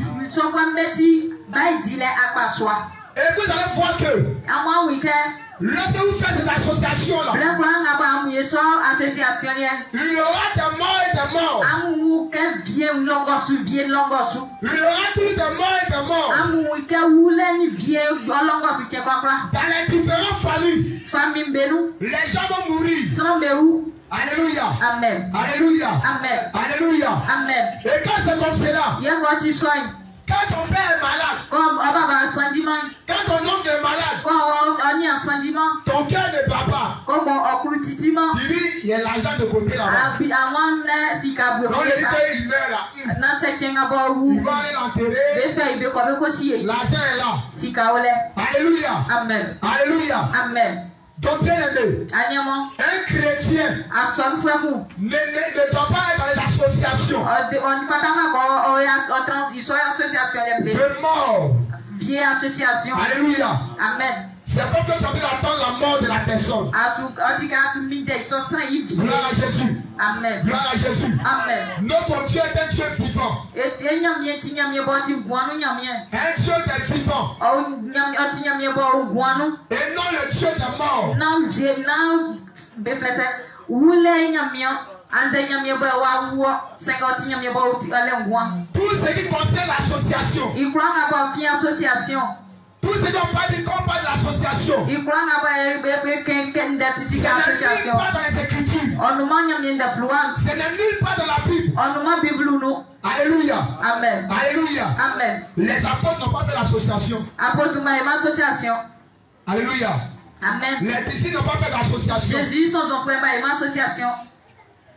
Et vous allez voir que Ama wike. lorsque vous faites cette association-là, Le plan ngaba amuye so association ye. il y aura des morts et des morts. Amu ke vie longosu vie longosu. Il y aura tous des morts et des morts. Amu ke wule ni vie longosu ke kwakwa. Dans les différentes familles, Famille mbelu. les gens vont mourir. Sramberu. Alléluia. Amen. Alléluia. Amen. Alléluia. Amen. Et quand c'est comme cela, Yengo ti soigne. quand ton père est malade, Comme Obaba Sandiman. quand ton oncle est malade, Quand on y a Sandiman. ton cœur ne bat pas. Comme on okuru titiman. Tu dis, il y a l'argent de côté là-bas. Abi awan si kabwe Donc, il sa. il meurt là. Na se kenga bo Il wu. va aller l'enterrer. Be fe ibe ko be ko siye. L'argent est là. Si ka ole. Alléluia. Amen. Alléluia. Amen. Donc, bien aimé, Anyamo. un chrétien Ason fwemu. ne doit pas être dans les associations On fatama ko o ya o trans iso association lembe. de mort. Vie association. Alléluia. Amen. C'est comme que tu as pu attendre la mort de la personne. Asu atika atu minde iso san yi vie. Gloire à Jésus. Amen. Gloire à Jésus. Amen. Notre Dieu est un Dieu vivant. Et nyamie ti nyamie bo ti guanu nyamie. Un Dieu des vivants. O nyamie o ti nyamie bo guanu. Et non le Dieu des morts. Na vie na be flese wule nyamie anze nyamie bo wa wo senga ti nyamie bo ti ale ngwan. Tout ce qui concerne l'association. Ikwanga ba fi association. Tout ce qui n'a pas dit qu'on parle de l'association. Ikwanga ba be ken de Ce ti n'est association. nulle part dans les Écritures. Onuma nyamie nda fluan. Ce n'est nulle part dans la Bible. Onuma biblu no. Alléluia. Amen. Alléluia. Amen. Les apôtres n'ont pas fait l'association. Apotuma ema association. Alléluia. Amen. Les disciples n'ont pas fait l'association. Jésus son frère ba ema association.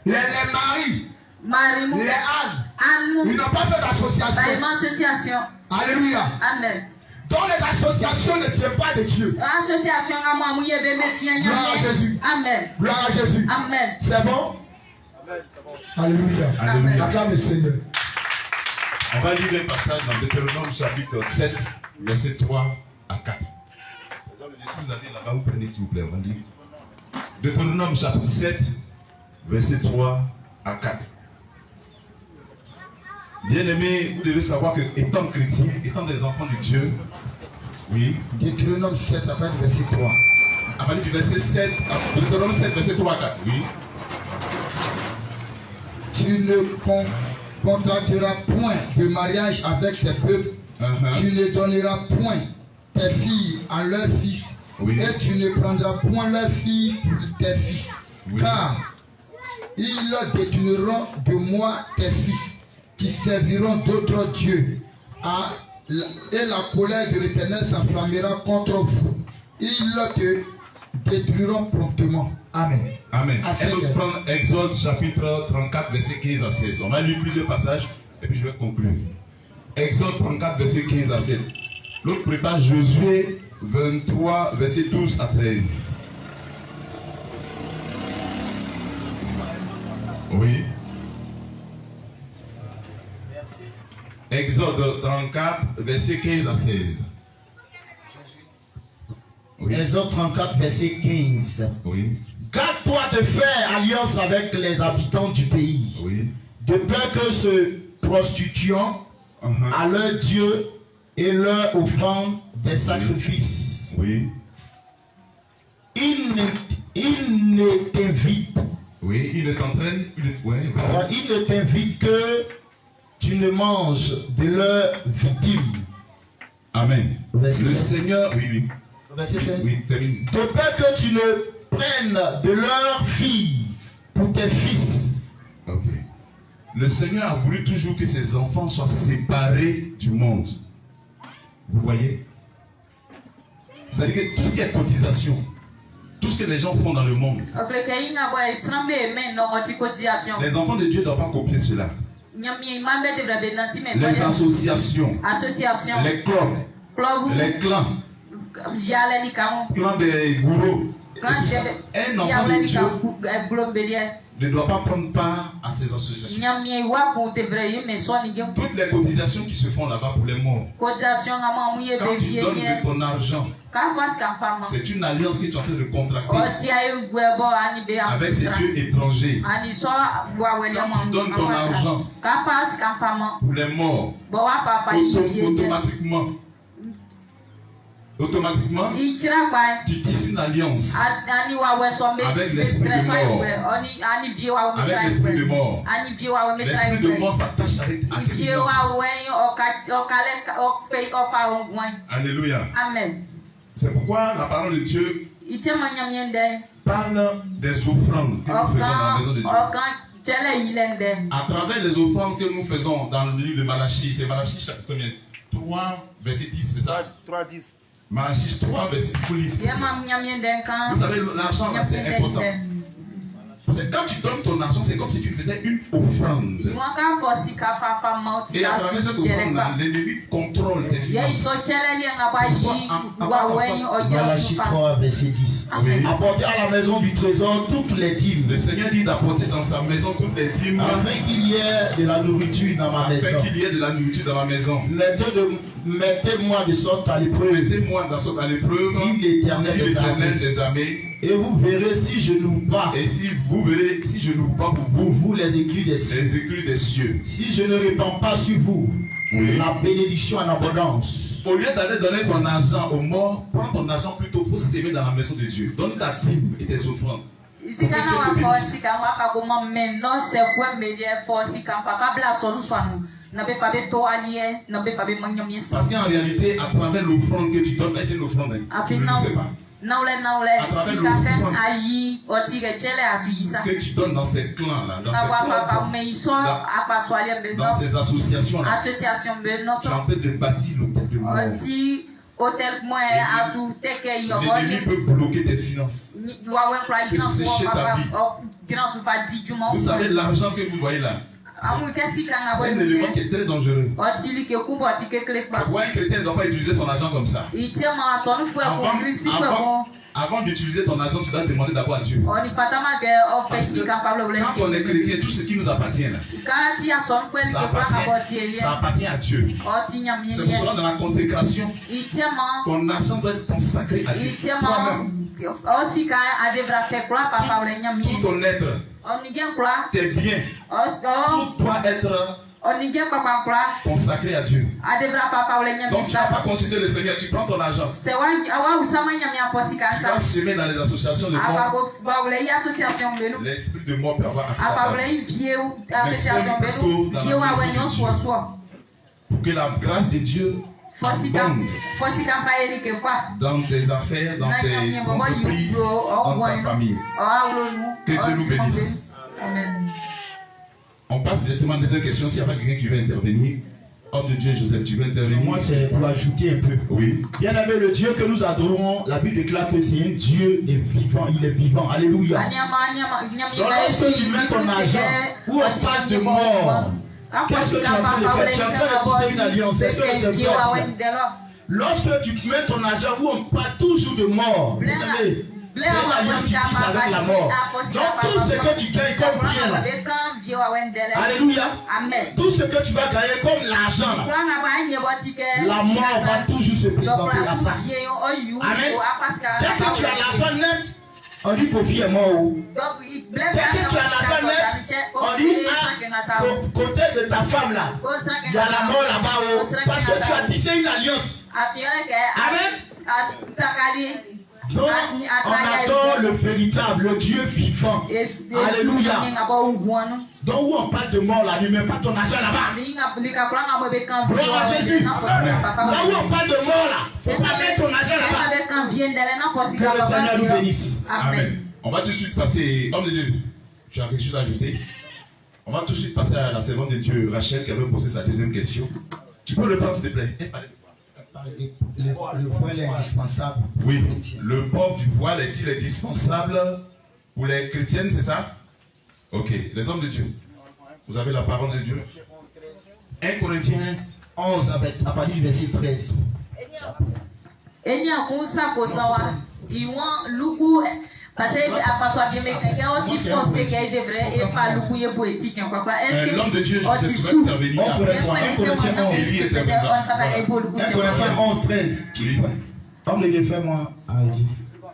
Les maris, Marimu. les ânes, Anu. ils n'ont pas fait Ba d'association. ema association. Alléluia. Amen. Donc les associations ne viennent pas de Dieu. Association à moi, bébé, tiens, Gloire à Jésus. Amen. Gloire à Jésus. Amen. C'est bon? Alléluia. Alléluia. Acclame le Seigneur. On va lire un passage dans Deutéronome chapitre 7, versets 3 à 4. Si vous allez là-bas, vous prenez s'il vous plaît, on va lire. Deutéronome chapitre 7, versets 3 à 4. Bien-aimés, vous devez savoir que, étant chrétiens, étant des enfants de Dieu, oui. Deutéronome 7, après le verset 3. À partir du verset 7, Deutéronome 7, verset 3 à 4, oui. Tu ne contracteras point de mariage avec ces peuples. Tu ne donneras point tes filles à leurs fils. Oui. Et tu ne prendras point leurs filles pour tes fils. Oui. Car ils détourneront de moi tes fils, qui serviront d'autres dieux. Et la colère de l'Éternel s'enflammera contre vous. Ils te détruiront promptement. Amen. Amen. À Et cette donc heure. prendre Exode chapitre 34, verset 15 à 16. On va lire plusieurs passages et puis je vais conclure. Exode 34, verset 15 à 16. L'autre prépare Josué 23, verset 12 à 13. Oui. Exode 34, verset 15 à 16. Oui. Exode 34, verset 15. Oui. Garde-toi de faire alliance avec les habitants du pays, Oui. de peur que se prostituant à leur Dieu et leur offrande des sacrifices. Oui. Il ne t'invite. Oui, il est en train. Il ne t'invite que tu ne manges de leurs victimes. Amen. Verset Le 16. Seigneur, oui, oui. Verset 16. Oui, termine. De peur que tu ne prennes de leurs filles pour tes fils. Ok. Le Seigneur a voulu toujours que ses enfants soient séparés du monde. Vous voyez? C'est-à-dire que tout ce qui est cotisation, tout ce que les gens font dans le monde, les enfants de Dieu ne doivent pas copier cela. Les associations, les clubs, les clans des gourous. Un enfant de Dieu ne doit pas prendre part à ces associations. Toutes les cotisations qui se font là-bas pour les morts, quand tu donnes de ton argent, c'est une alliance que tu es en train de contracter avec ces dieux étrangers. Quand tu donnes ton argent automatiquement, tu tisses une alliance avec l'esprit de mort. Avec l'esprit de mort. L'esprit de mort s'attache à tes finances. Alléluia. Amen. C'est pourquoi la parole de Dieu parle des offrandes que nous faisons dans la maison de Dieu. À travers les offrandes que nous faisons dans le livre de Malachie, c'est Malachie chapitre combien? 3, verset 10, c'est ça? 3, 10. Malachie 3, verset 10. Vous savez, l'argent là, c'est important. C'est quand tu donnes ton argent, c'est comme si tu faisais une offrande. Et à travers cette offrande, l'ennemi contrôle tes finances. Malachie 3, verset 10. Oui. Apportez à la maison du trésor toutes les dîmes, Le Seigneur dit d'apporter dans sa maison toutes les dîmes, afin qu'il y ait de la nourriture dans ma maison. afin qu'il y ait de la nourriture dans ma maison. Mettez-moi de sorte à l'épreuve, Mettez-moi dans cette à l'épreuve, dit l'Éternel dit des l'Éternel armées, des armées, et vous verrez si je n'ouvre pas et si vous verrez, si je n'ouvre pas pour pour vous vous les écrits des cieux, les écrits des cieux, si je ne répands pas sur vous Oui. la bénédiction en abondance. au lieu d'aller donner ton argent aux morts, prends ton argent plutôt pour s'aimer dans la maison de Dieu. Donne ta dîme et tes offrandes. Parce qu'en réalité, à travers l'offrande que tu donnes, c'est une offrande. Tu ne le sais pas. Que tu donnes dans ces clans-là, dans ces associations-là, tu es en train de bâtir l'hôtel de mort. L'ennemi peut bloquer tes finances. Peut sécher ta vie. Vous savez, l'argent que vous voyez là, c'est un élément qui est très dangereux. Pourquoi un chrétien ne doit pas utiliser son argent comme ça? Avant d'utiliser ton argent, tu dois demander d'abord à Dieu. Parce que quand on est chrétien, tout ce qui nous appartient là, ça appartient à Dieu. C'est pour cela dans la consécration, ton argent doit être consacré à Dieu. Toi-même, tout ton être, tes biens, tout doit être consacré à Dieu. Donc tu n'as pas consulté le Seigneur, tu prends ton argent. Tu vas semer dans les associations de mort. L'esprit de mort peut avoir accès à toi. Pour que la grâce de Dieu abonde dans tes affaires, dans tes entreprises, dans ta famille. Que Dieu nous bénisse. Amen. On passe directement à la deuxième question. S'il n'y a pas quelqu'un qui veut intervenir, homme de Dieu, Joseph, tu veux intervenir? Moi, c'est pour ajouter un peu. Oui. Bien aimé, le Dieu que nous adorons, la Bible déclare que c'est un Dieu vivant. Il est vivant. Alléluia. Donc, lorsque tu mets ton argent où on parle de mort, qu'est-ce que tu es en train de faire? Tu es en train de tisser une alliance. C'est ce que c'est ça. Lorsque tu mets ton argent où on parle toujours de mort, bien aimé, c'est une alliance qui tisse avec la mort. Donc tout ce que tu gagnes comme bien là, alléluia, tout ce que tu vas gagner comme l'argent là, la mort va toujours se présenter à ça. Amen. Dès que tu as l'argent net, on dit Kofi est mort. Dès que tu as l'argent net, on dit côté de ta femme là, il y a la mort là-bas. Parce que tu as tissé une alliance. Amen. Donc, on adore le véritable, le Dieu vivant. Alléluia. Donc, où on parle de mort là, ne mets pas ton argent là-bas. Gloire à Jésus. Là où on parle de mort là, il ne faut pas mettre ton argent là-bas. Que le Seigneur nous bénisse. Amen. On va tout de suite passer. Homme de Dieu, tu as quelque chose à ajouter? On va tout de suite passer à la servante de Dieu, Rachel, qui avait posé sa deuxième question. Tu peux le prendre, s'il te plaît? Le voile est indispensable. Oui, le port du voile est-il indispensable pour les chrétiennes, c'est ça? Ok, les hommes de Dieu, vous avez la parole de Dieu. 1 Corinthiens 11 à partir du verset 13. Parce que l'homme de Dieu, je sais pas intervenir. 1 Corinthiens 11, 13. Homme de Dieu, fais-moi.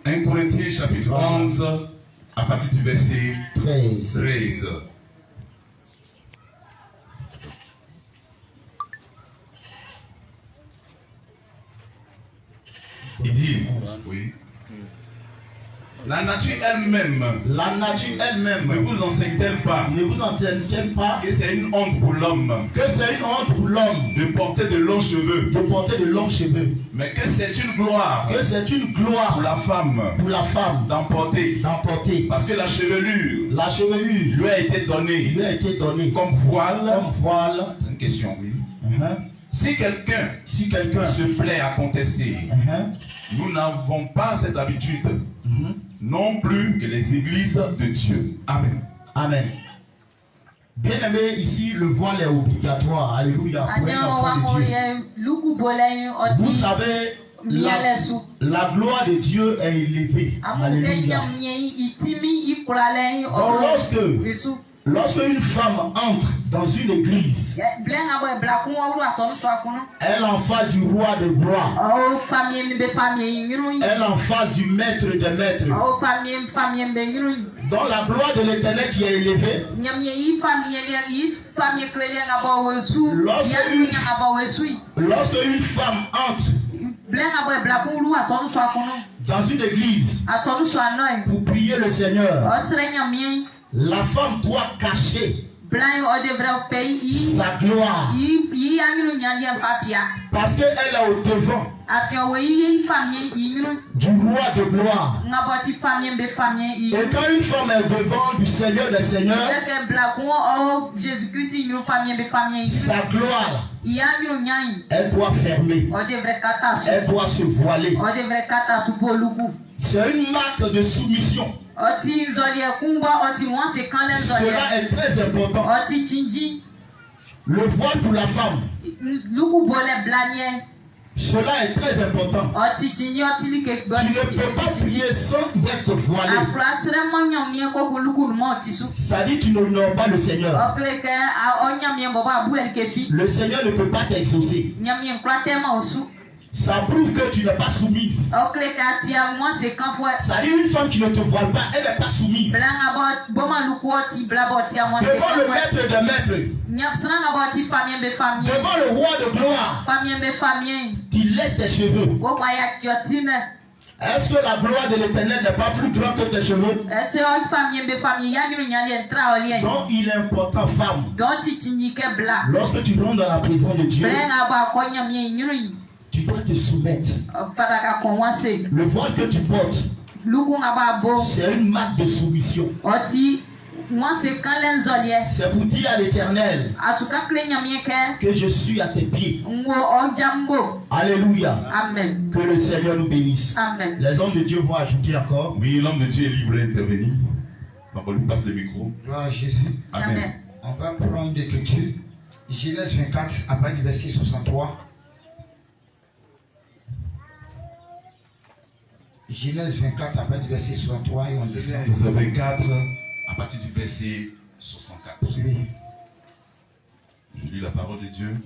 1 Corinthiens chapitre 11 à partir du verset 13. Il dit, oui. La nature elle-même ne vous enseigne-t-elle pas que c'est une honte pour l'homme de porter de longs cheveux, mais que c'est une gloire pour la femme d'emporter, parce que la chevelure lui a été donnée comme voile. Une question, oui. Si quelqu'un se plaît à contester, nous n'avons pas cette habitude non plus que les églises de Dieu. Amen. Amen. Bien aimé, ici le voile est obligatoire. Alléluia. Pour un enfant de Dieu. Vous savez, la gloire de Dieu est élevée. Alléluia. Donc lorsque une femme entre dans une église, elle en face du roi de gloire, elle en face du maître des maîtres, dans la gloire de l'Éternel qui est élevée. Lorsque une femme entre dans une église pour prier le Seigneur, la femme doit cacher sa gloire parce qu'elle est au devant du roi de gloire. Et quand une femme est devant du Seigneur des Seigneurs, sa gloire, elle doit fermer, elle doit se voiler. C'est une marque de soumission. Cela est très important. Le voile pour la femme, cela est très important. Tu ne peux pas prier sans être voilé. Ça dit que tu n'honores pas le Seigneur. Le Seigneur ne peut pas t'exaucer. Ça prouve que tu n'es pas soumise. Ça dit une femme qui ne te voile pas, elle n'est pas soumise. Devant le maître des maîtres, devant le roi de gloire, tu laisses tes cheveux. Est-ce que la gloire de l'Éternel n'est pas plus grande que tes cheveux? Donc il est important, femme, lorsque tu rentres dans la présence de Dieu, tu dois te soumettre. Le voile que tu portes, c'est une marque de soumission. C'est pour dire à l'Éternel que je suis à tes pieds. Alléluia. Amen. Que le Seigneur nous bénisse. Amen. Les hommes de Dieu vont ajouter encore. Oui, l'homme de Dieu est libre d'intervenir. Donc on lui passe le micro. Gloire à Jésus. Amen. On va prendre l'écriture. Genèse 24, après le verset 63. Genèse 24, après le verset 63, et on descend. Genèse 24, à partir du verset 64. Oui. Je lis la parole de Dieu.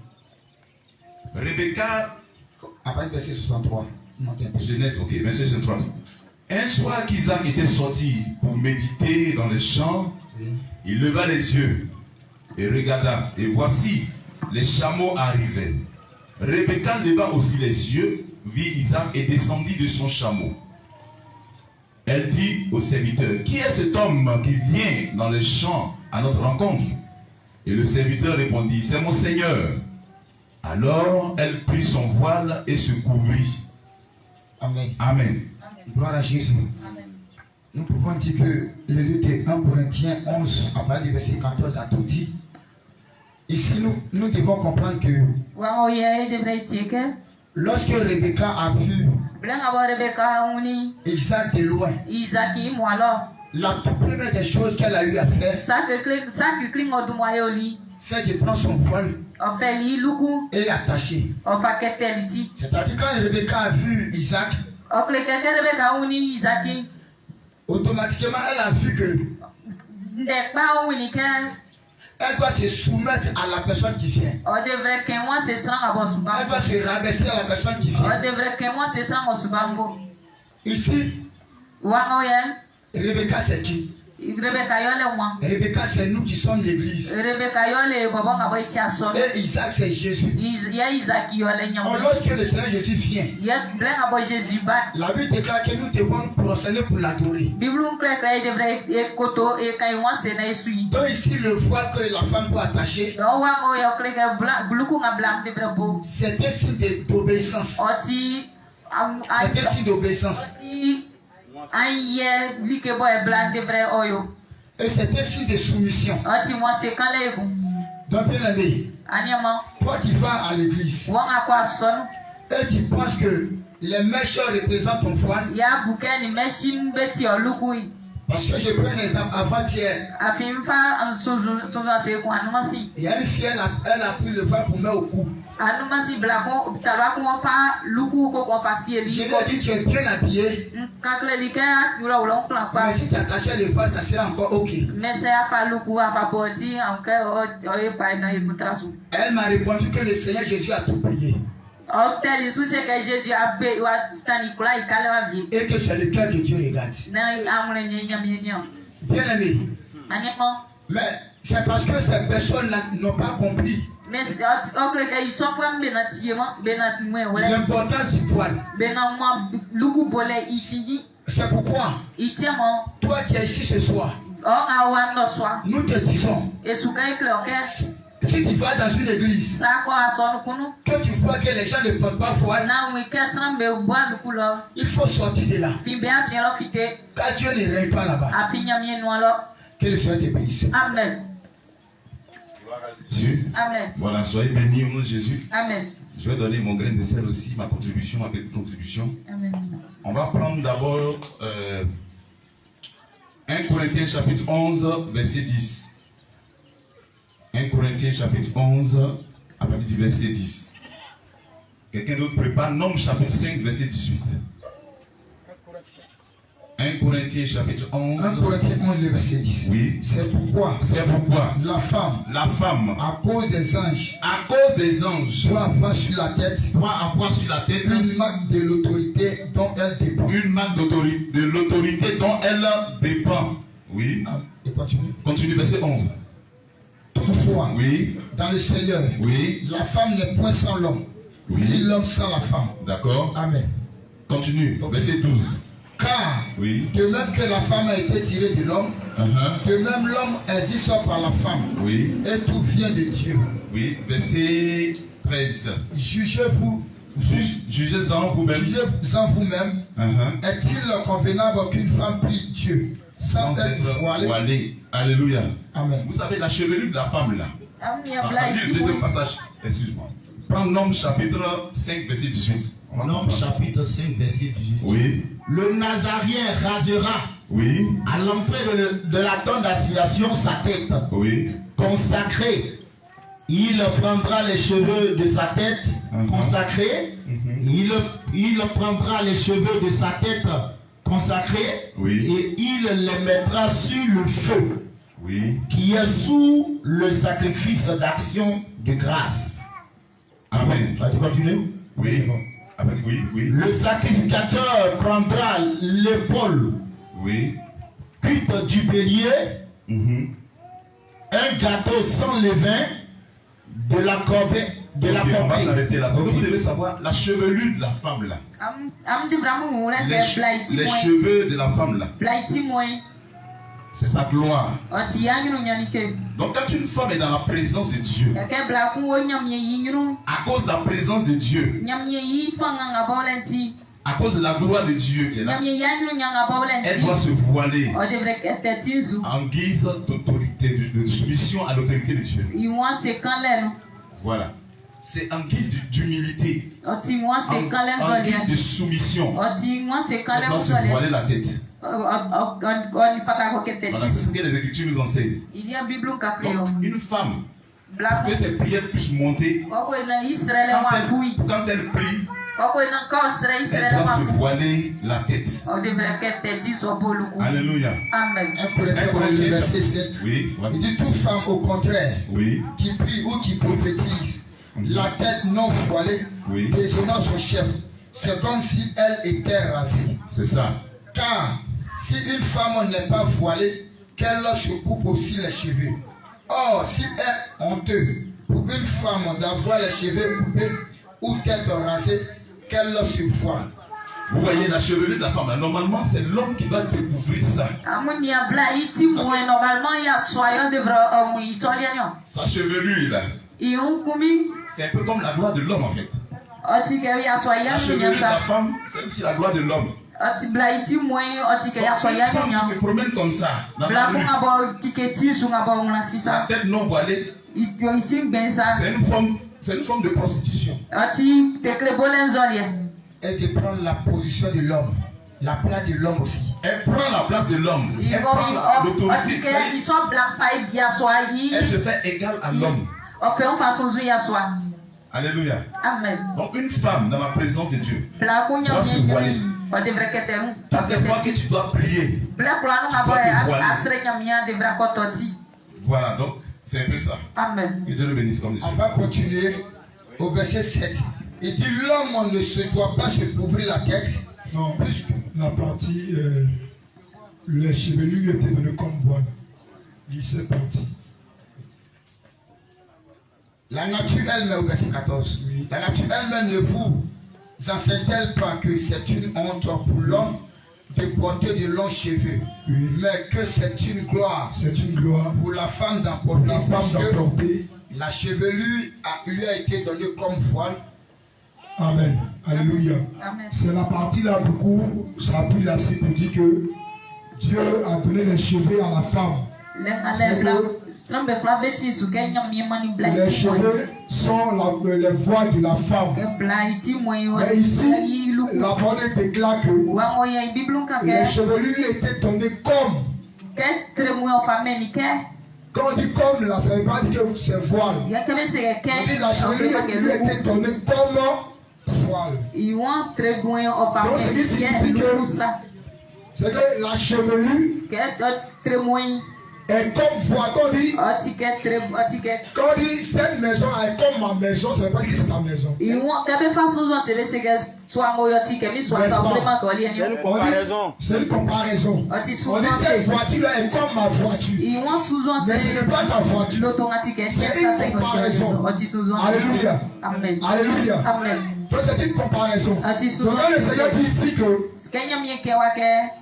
Rebecca. Après le verset 63. Genèse, ok, verset 63. Un soir qu'Isaac était sorti pour méditer dans les champs, il leva les yeux et regarda, et voici, les chameaux arrivaient. Rebecca leva aussi les yeux, vit Isaac et descendit de son chameau. Elle dit au serviteur, qui est cet homme qui vient dans les champs à notre rencontre? Et le serviteur répondit, c'est mon Seigneur. Alors elle prit son voile et se couvrit. Amen. Amen. Gloire à Jésus. Amen. Nous pouvons dire que le livre de 1 Corinthiens 11, à partir du verset 14 à tout dit. Ici, nous devons comprendre que lorsque Rebecca a vu Isaac de loin, la première des choses qu'elle a eu à faire, c'est de prendre son voile et l'attacher. C'est-à-dire quand Rebecca a vu Isaac, automatiquement elle a vu que elle doit se soumettre à la personne qui vient. Elle doit se rabaisser à la personne qui vient. Ici, Rebecca s'est dit, Rebecca, c'est nous qui sommes l'église. Et Isaac, c'est Jésus. Alors, lorsque le Seigneur Jésus vient, la Bible déclare que nous devons nous prosterner pour l'adorer. Donc ici, le voile que la femme peut attacher, c'est un signe d'obéissance. C'est un signe d'obéissance. Et c'est un signe de soumission. Donc, bien aimé, toi qui vas à l'église et tu penses que les mèches représentent ton voile, parce que je prends un exemple avant-hier. Il y a une fille, elle a pris le voile pour mettre au cou. Je lui ai dit, tu es bien habillé. Mais si tu attachais le voile, ça serait encore ok. Elle m'a répondu que le Seigneur Jésus a tout payé. Et que c'est le cœur de Dieu regarde. Bien aimé. Mais c'est parce que ces personnes n'ont pas compris l'importance du voile. C'est pourquoi toi qui es ici ce soir, nous te disons, si tu vas dans une église, que tu vois que les gens ne portent pas voile, il faut sortir de là. Car Dieu ne règne pas là-bas. Que le Seigneur te bénisse. Amen. Dieu. Amen. Voilà, soyez bénis au nom de Jésus. Amen. Je vais donner mon grain de sel aussi, ma contribution, ma petite contribution. Amen. On va prendre d'abord 1 Corinthiens chapitre 11, verset 10. 1 Corinthiens chapitre 11, à partir du verset 10. Quelqu'un d'autre prépare Nombre chapitre 5, verset 18. 1 Corinthiens chapitre 11. 1 Corinthiens 11, verset 10. Oui. C'est pourquoi la femme, à cause des anges, doit avoir sur la tête une marque de l'autorité dont elle dépend. Une marque de l'autorité dont elle dépend. Oui. Et continue. Continue, verset 11. Toutefois, oui. Dans le Seigneur, oui. La femme n'est point sans l'homme, oui. Ni l'homme sans la femme. D'accord. Amen. Continue, verset 12. Car, oui. De même que la femme a été tirée de l'homme, de même l'homme existe par la femme. Oui. Et tout vient de Dieu. Oui, verset 13. Jugez-vous. Jugez-en vous-même. Jugez-en vous-même. Est-il convenable qu'une femme prie Dieu sans être voilée? Alléluia. Amen. Vous savez, la chevelure de la femme là. Le deuxième passage. Excuse-moi. Prends Nombre chapitre 5, verset 18. Nombre chapitre 5, verset 18. Oui. Le Nazarien rasera, oui, à l'entrée de la tente d'assignation sa tête, oui, consacrée. Il prendra les cheveux de sa tête consacrés. Il prendra les cheveux de sa tête consacrés, oui, et il les mettra sur le feu, oui, qui est sous le sacrifice d'action de grâce. Amen. Tu continues? Oui. Oui, oui. Le sacrificateur prendra l'épaule, oui, cuite du bélier, un gâteau sans levain, de la corbeille. On va s'arrêter là. Vous devez savoir la chevelure de la femme là. Les cheveux de la femme là. C'est sa gloire. Donc quand une femme est dans la présence de Dieu, à cause de la présence de Dieu, à cause de la gloire de Dieu qui est là, elle doit se voiler en guise d'autorité, de soumission à l'autorité de Dieu. Voilà. C'est en guise d'humilité, en guise de soumission. Elle doit se voiler la tête. Voilà, c'est ce que les Écritures nous enseignent. Donc, une femme, pour que ses prières puissent monter, quand elle prie, elle doit se voiler la tête. Alléluia. Amen. Verset 7. Oui, il dit toute femme au contraire, oui, qui prie ou qui prophétise, la tête non voilée, oui, désignant son chef, c'est comme si elle était rasée. C'est ça. Car si une femme n'est pas voilée, qu'elle se coupe aussi les cheveux. Or, s'il est honteux pour une femme d'avoir les cheveux coupés ou tête rasée, qu'elle se voile. Vous voyez la chevelure de la femme, là, normalement c'est l'homme qui va découvrir ça. Sa chevelure là, c'est un peu comme la gloire de l'homme en fait. La chevelure de la femme, c'est aussi la gloire de l'homme. Une femme qui se promène comme ça, dans la rue, la tête non voilée, c'est une forme de prostitution. Et de prendre la position de l'homme, la place de l'homme aussi. Elle prend la place de l'homme. Elle prend l'autorité. Elle se fait égale à l'homme. Alléluia. Amen. Donc une femme dans la présence de Dieu doit se voiler. Toutes les fois que tu dois prier, tu dois te voiler. Voilà, donc c'est un peu ça. Amen. Que Dieu le bénisse comme Dieu. On va continuer au verset 7. Il dit l'homme ne se doit pas se couvrir la tête. Non, la partie, les chevelures lui étaient données comme voile. Il s'est parti. La nature elle-même, au verset 14, oui. La nature elle-même ne vous enseigne-t-elle pas que c'est une honte pour l'homme de porter de longs cheveux, oui. Mais que c'est une gloire. C'est une gloire pour la femme d'emporter. La chevelure lui a été donnée comme voile. Amen. Alléluia. C'est la partie là, beaucoup s'appuie là-dessus pour dire que Dieu a donné les cheveux à la femme. Les cheveux sont les voiles de la femme. Mais ici, la parole déclare que les chevelures lui étaient données comme. Quand on dit comme là, ça ne veut pas dire que c'est voile. On dit la chevelure lui était donnée comme voile. Donc ce qui signifie que c'est que la chevelure est comme voile. Quand on dit cette maison est comme ma maison, ça ne veut pas dire que c'est ta maison. C'est une comparaison. On dit cette voiture est comme ma voiture. Mais ce n'est pas ta voiture. C'est une comparaison. Alléluia. Amen. Alléluia. Amen. Donc c'est une comparaison. Donc quand le Seigneur dit ici que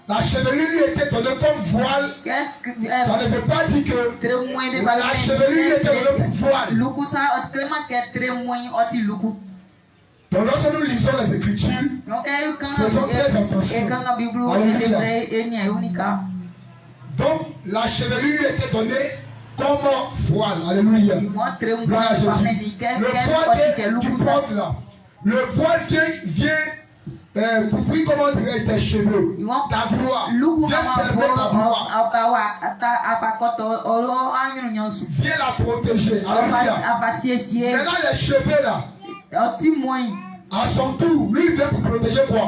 la chevelure lui était donnée comme voile, ça ne veut pas dire que la chevelure lui était donnée comme voile. Donc lorsque nous lisons les Écritures, faisons très attention. Alléluia. Donc la chevelure lui était donnée comme voile. Alléluia. Gloire à Jésus. Le voile du porte là. Le voile vient couvrir, comment dirais-je, tes cheveux, ta gloire. Viens fermer ta gloire. Viens la protéger. Alléluia. Maintenant les cheveux là, à son tour, lui vient pour protéger quoi?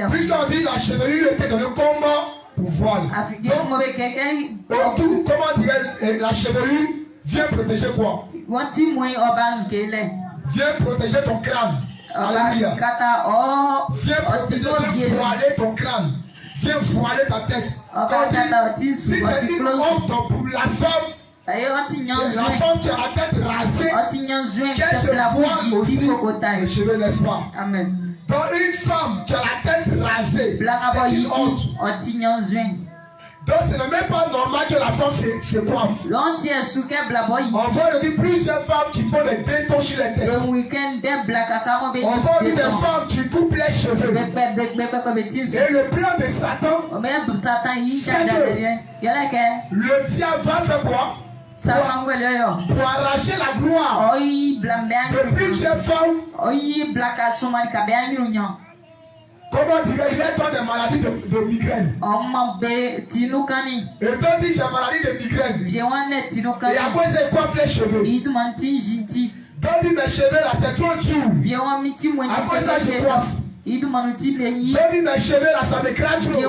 Puisqu'on dit la chevelure était donnée comme pour voile. Donc, comment dirais-je, la chevelure vient protéger quoi? Viens protéger ton crâne. Alléluia. Viens protéger, viens voiler ton crâne. Viens voiler ta tête. Si c'est une honte pour la femme, la femme qui a la tête rasée, qu'elle se voile aussi les cheveux, n'est-ce pas? Amen. Donc une femme qui a la tête rasée, c'est une honte. Donc ce n'est même pas normal que la femme se coiffe. On voit plusieurs femmes qui font des détons sur les têtes. On voit des femmes qui coupent les cheveux. Et le plan de Satan, c'est que le diable va faire quoi? Pour arracher la gloire de plusieurs femmes. Comment dirais-je, il est temps des maladies de migraine. Et donc dit j'ai maladie de migraine. Et après c'est coiffe les cheveux. Donc dit mes cheveux là c'est trop dur. Après ça je coiffe. Donc dit mes cheveux là ça m'écrase trop.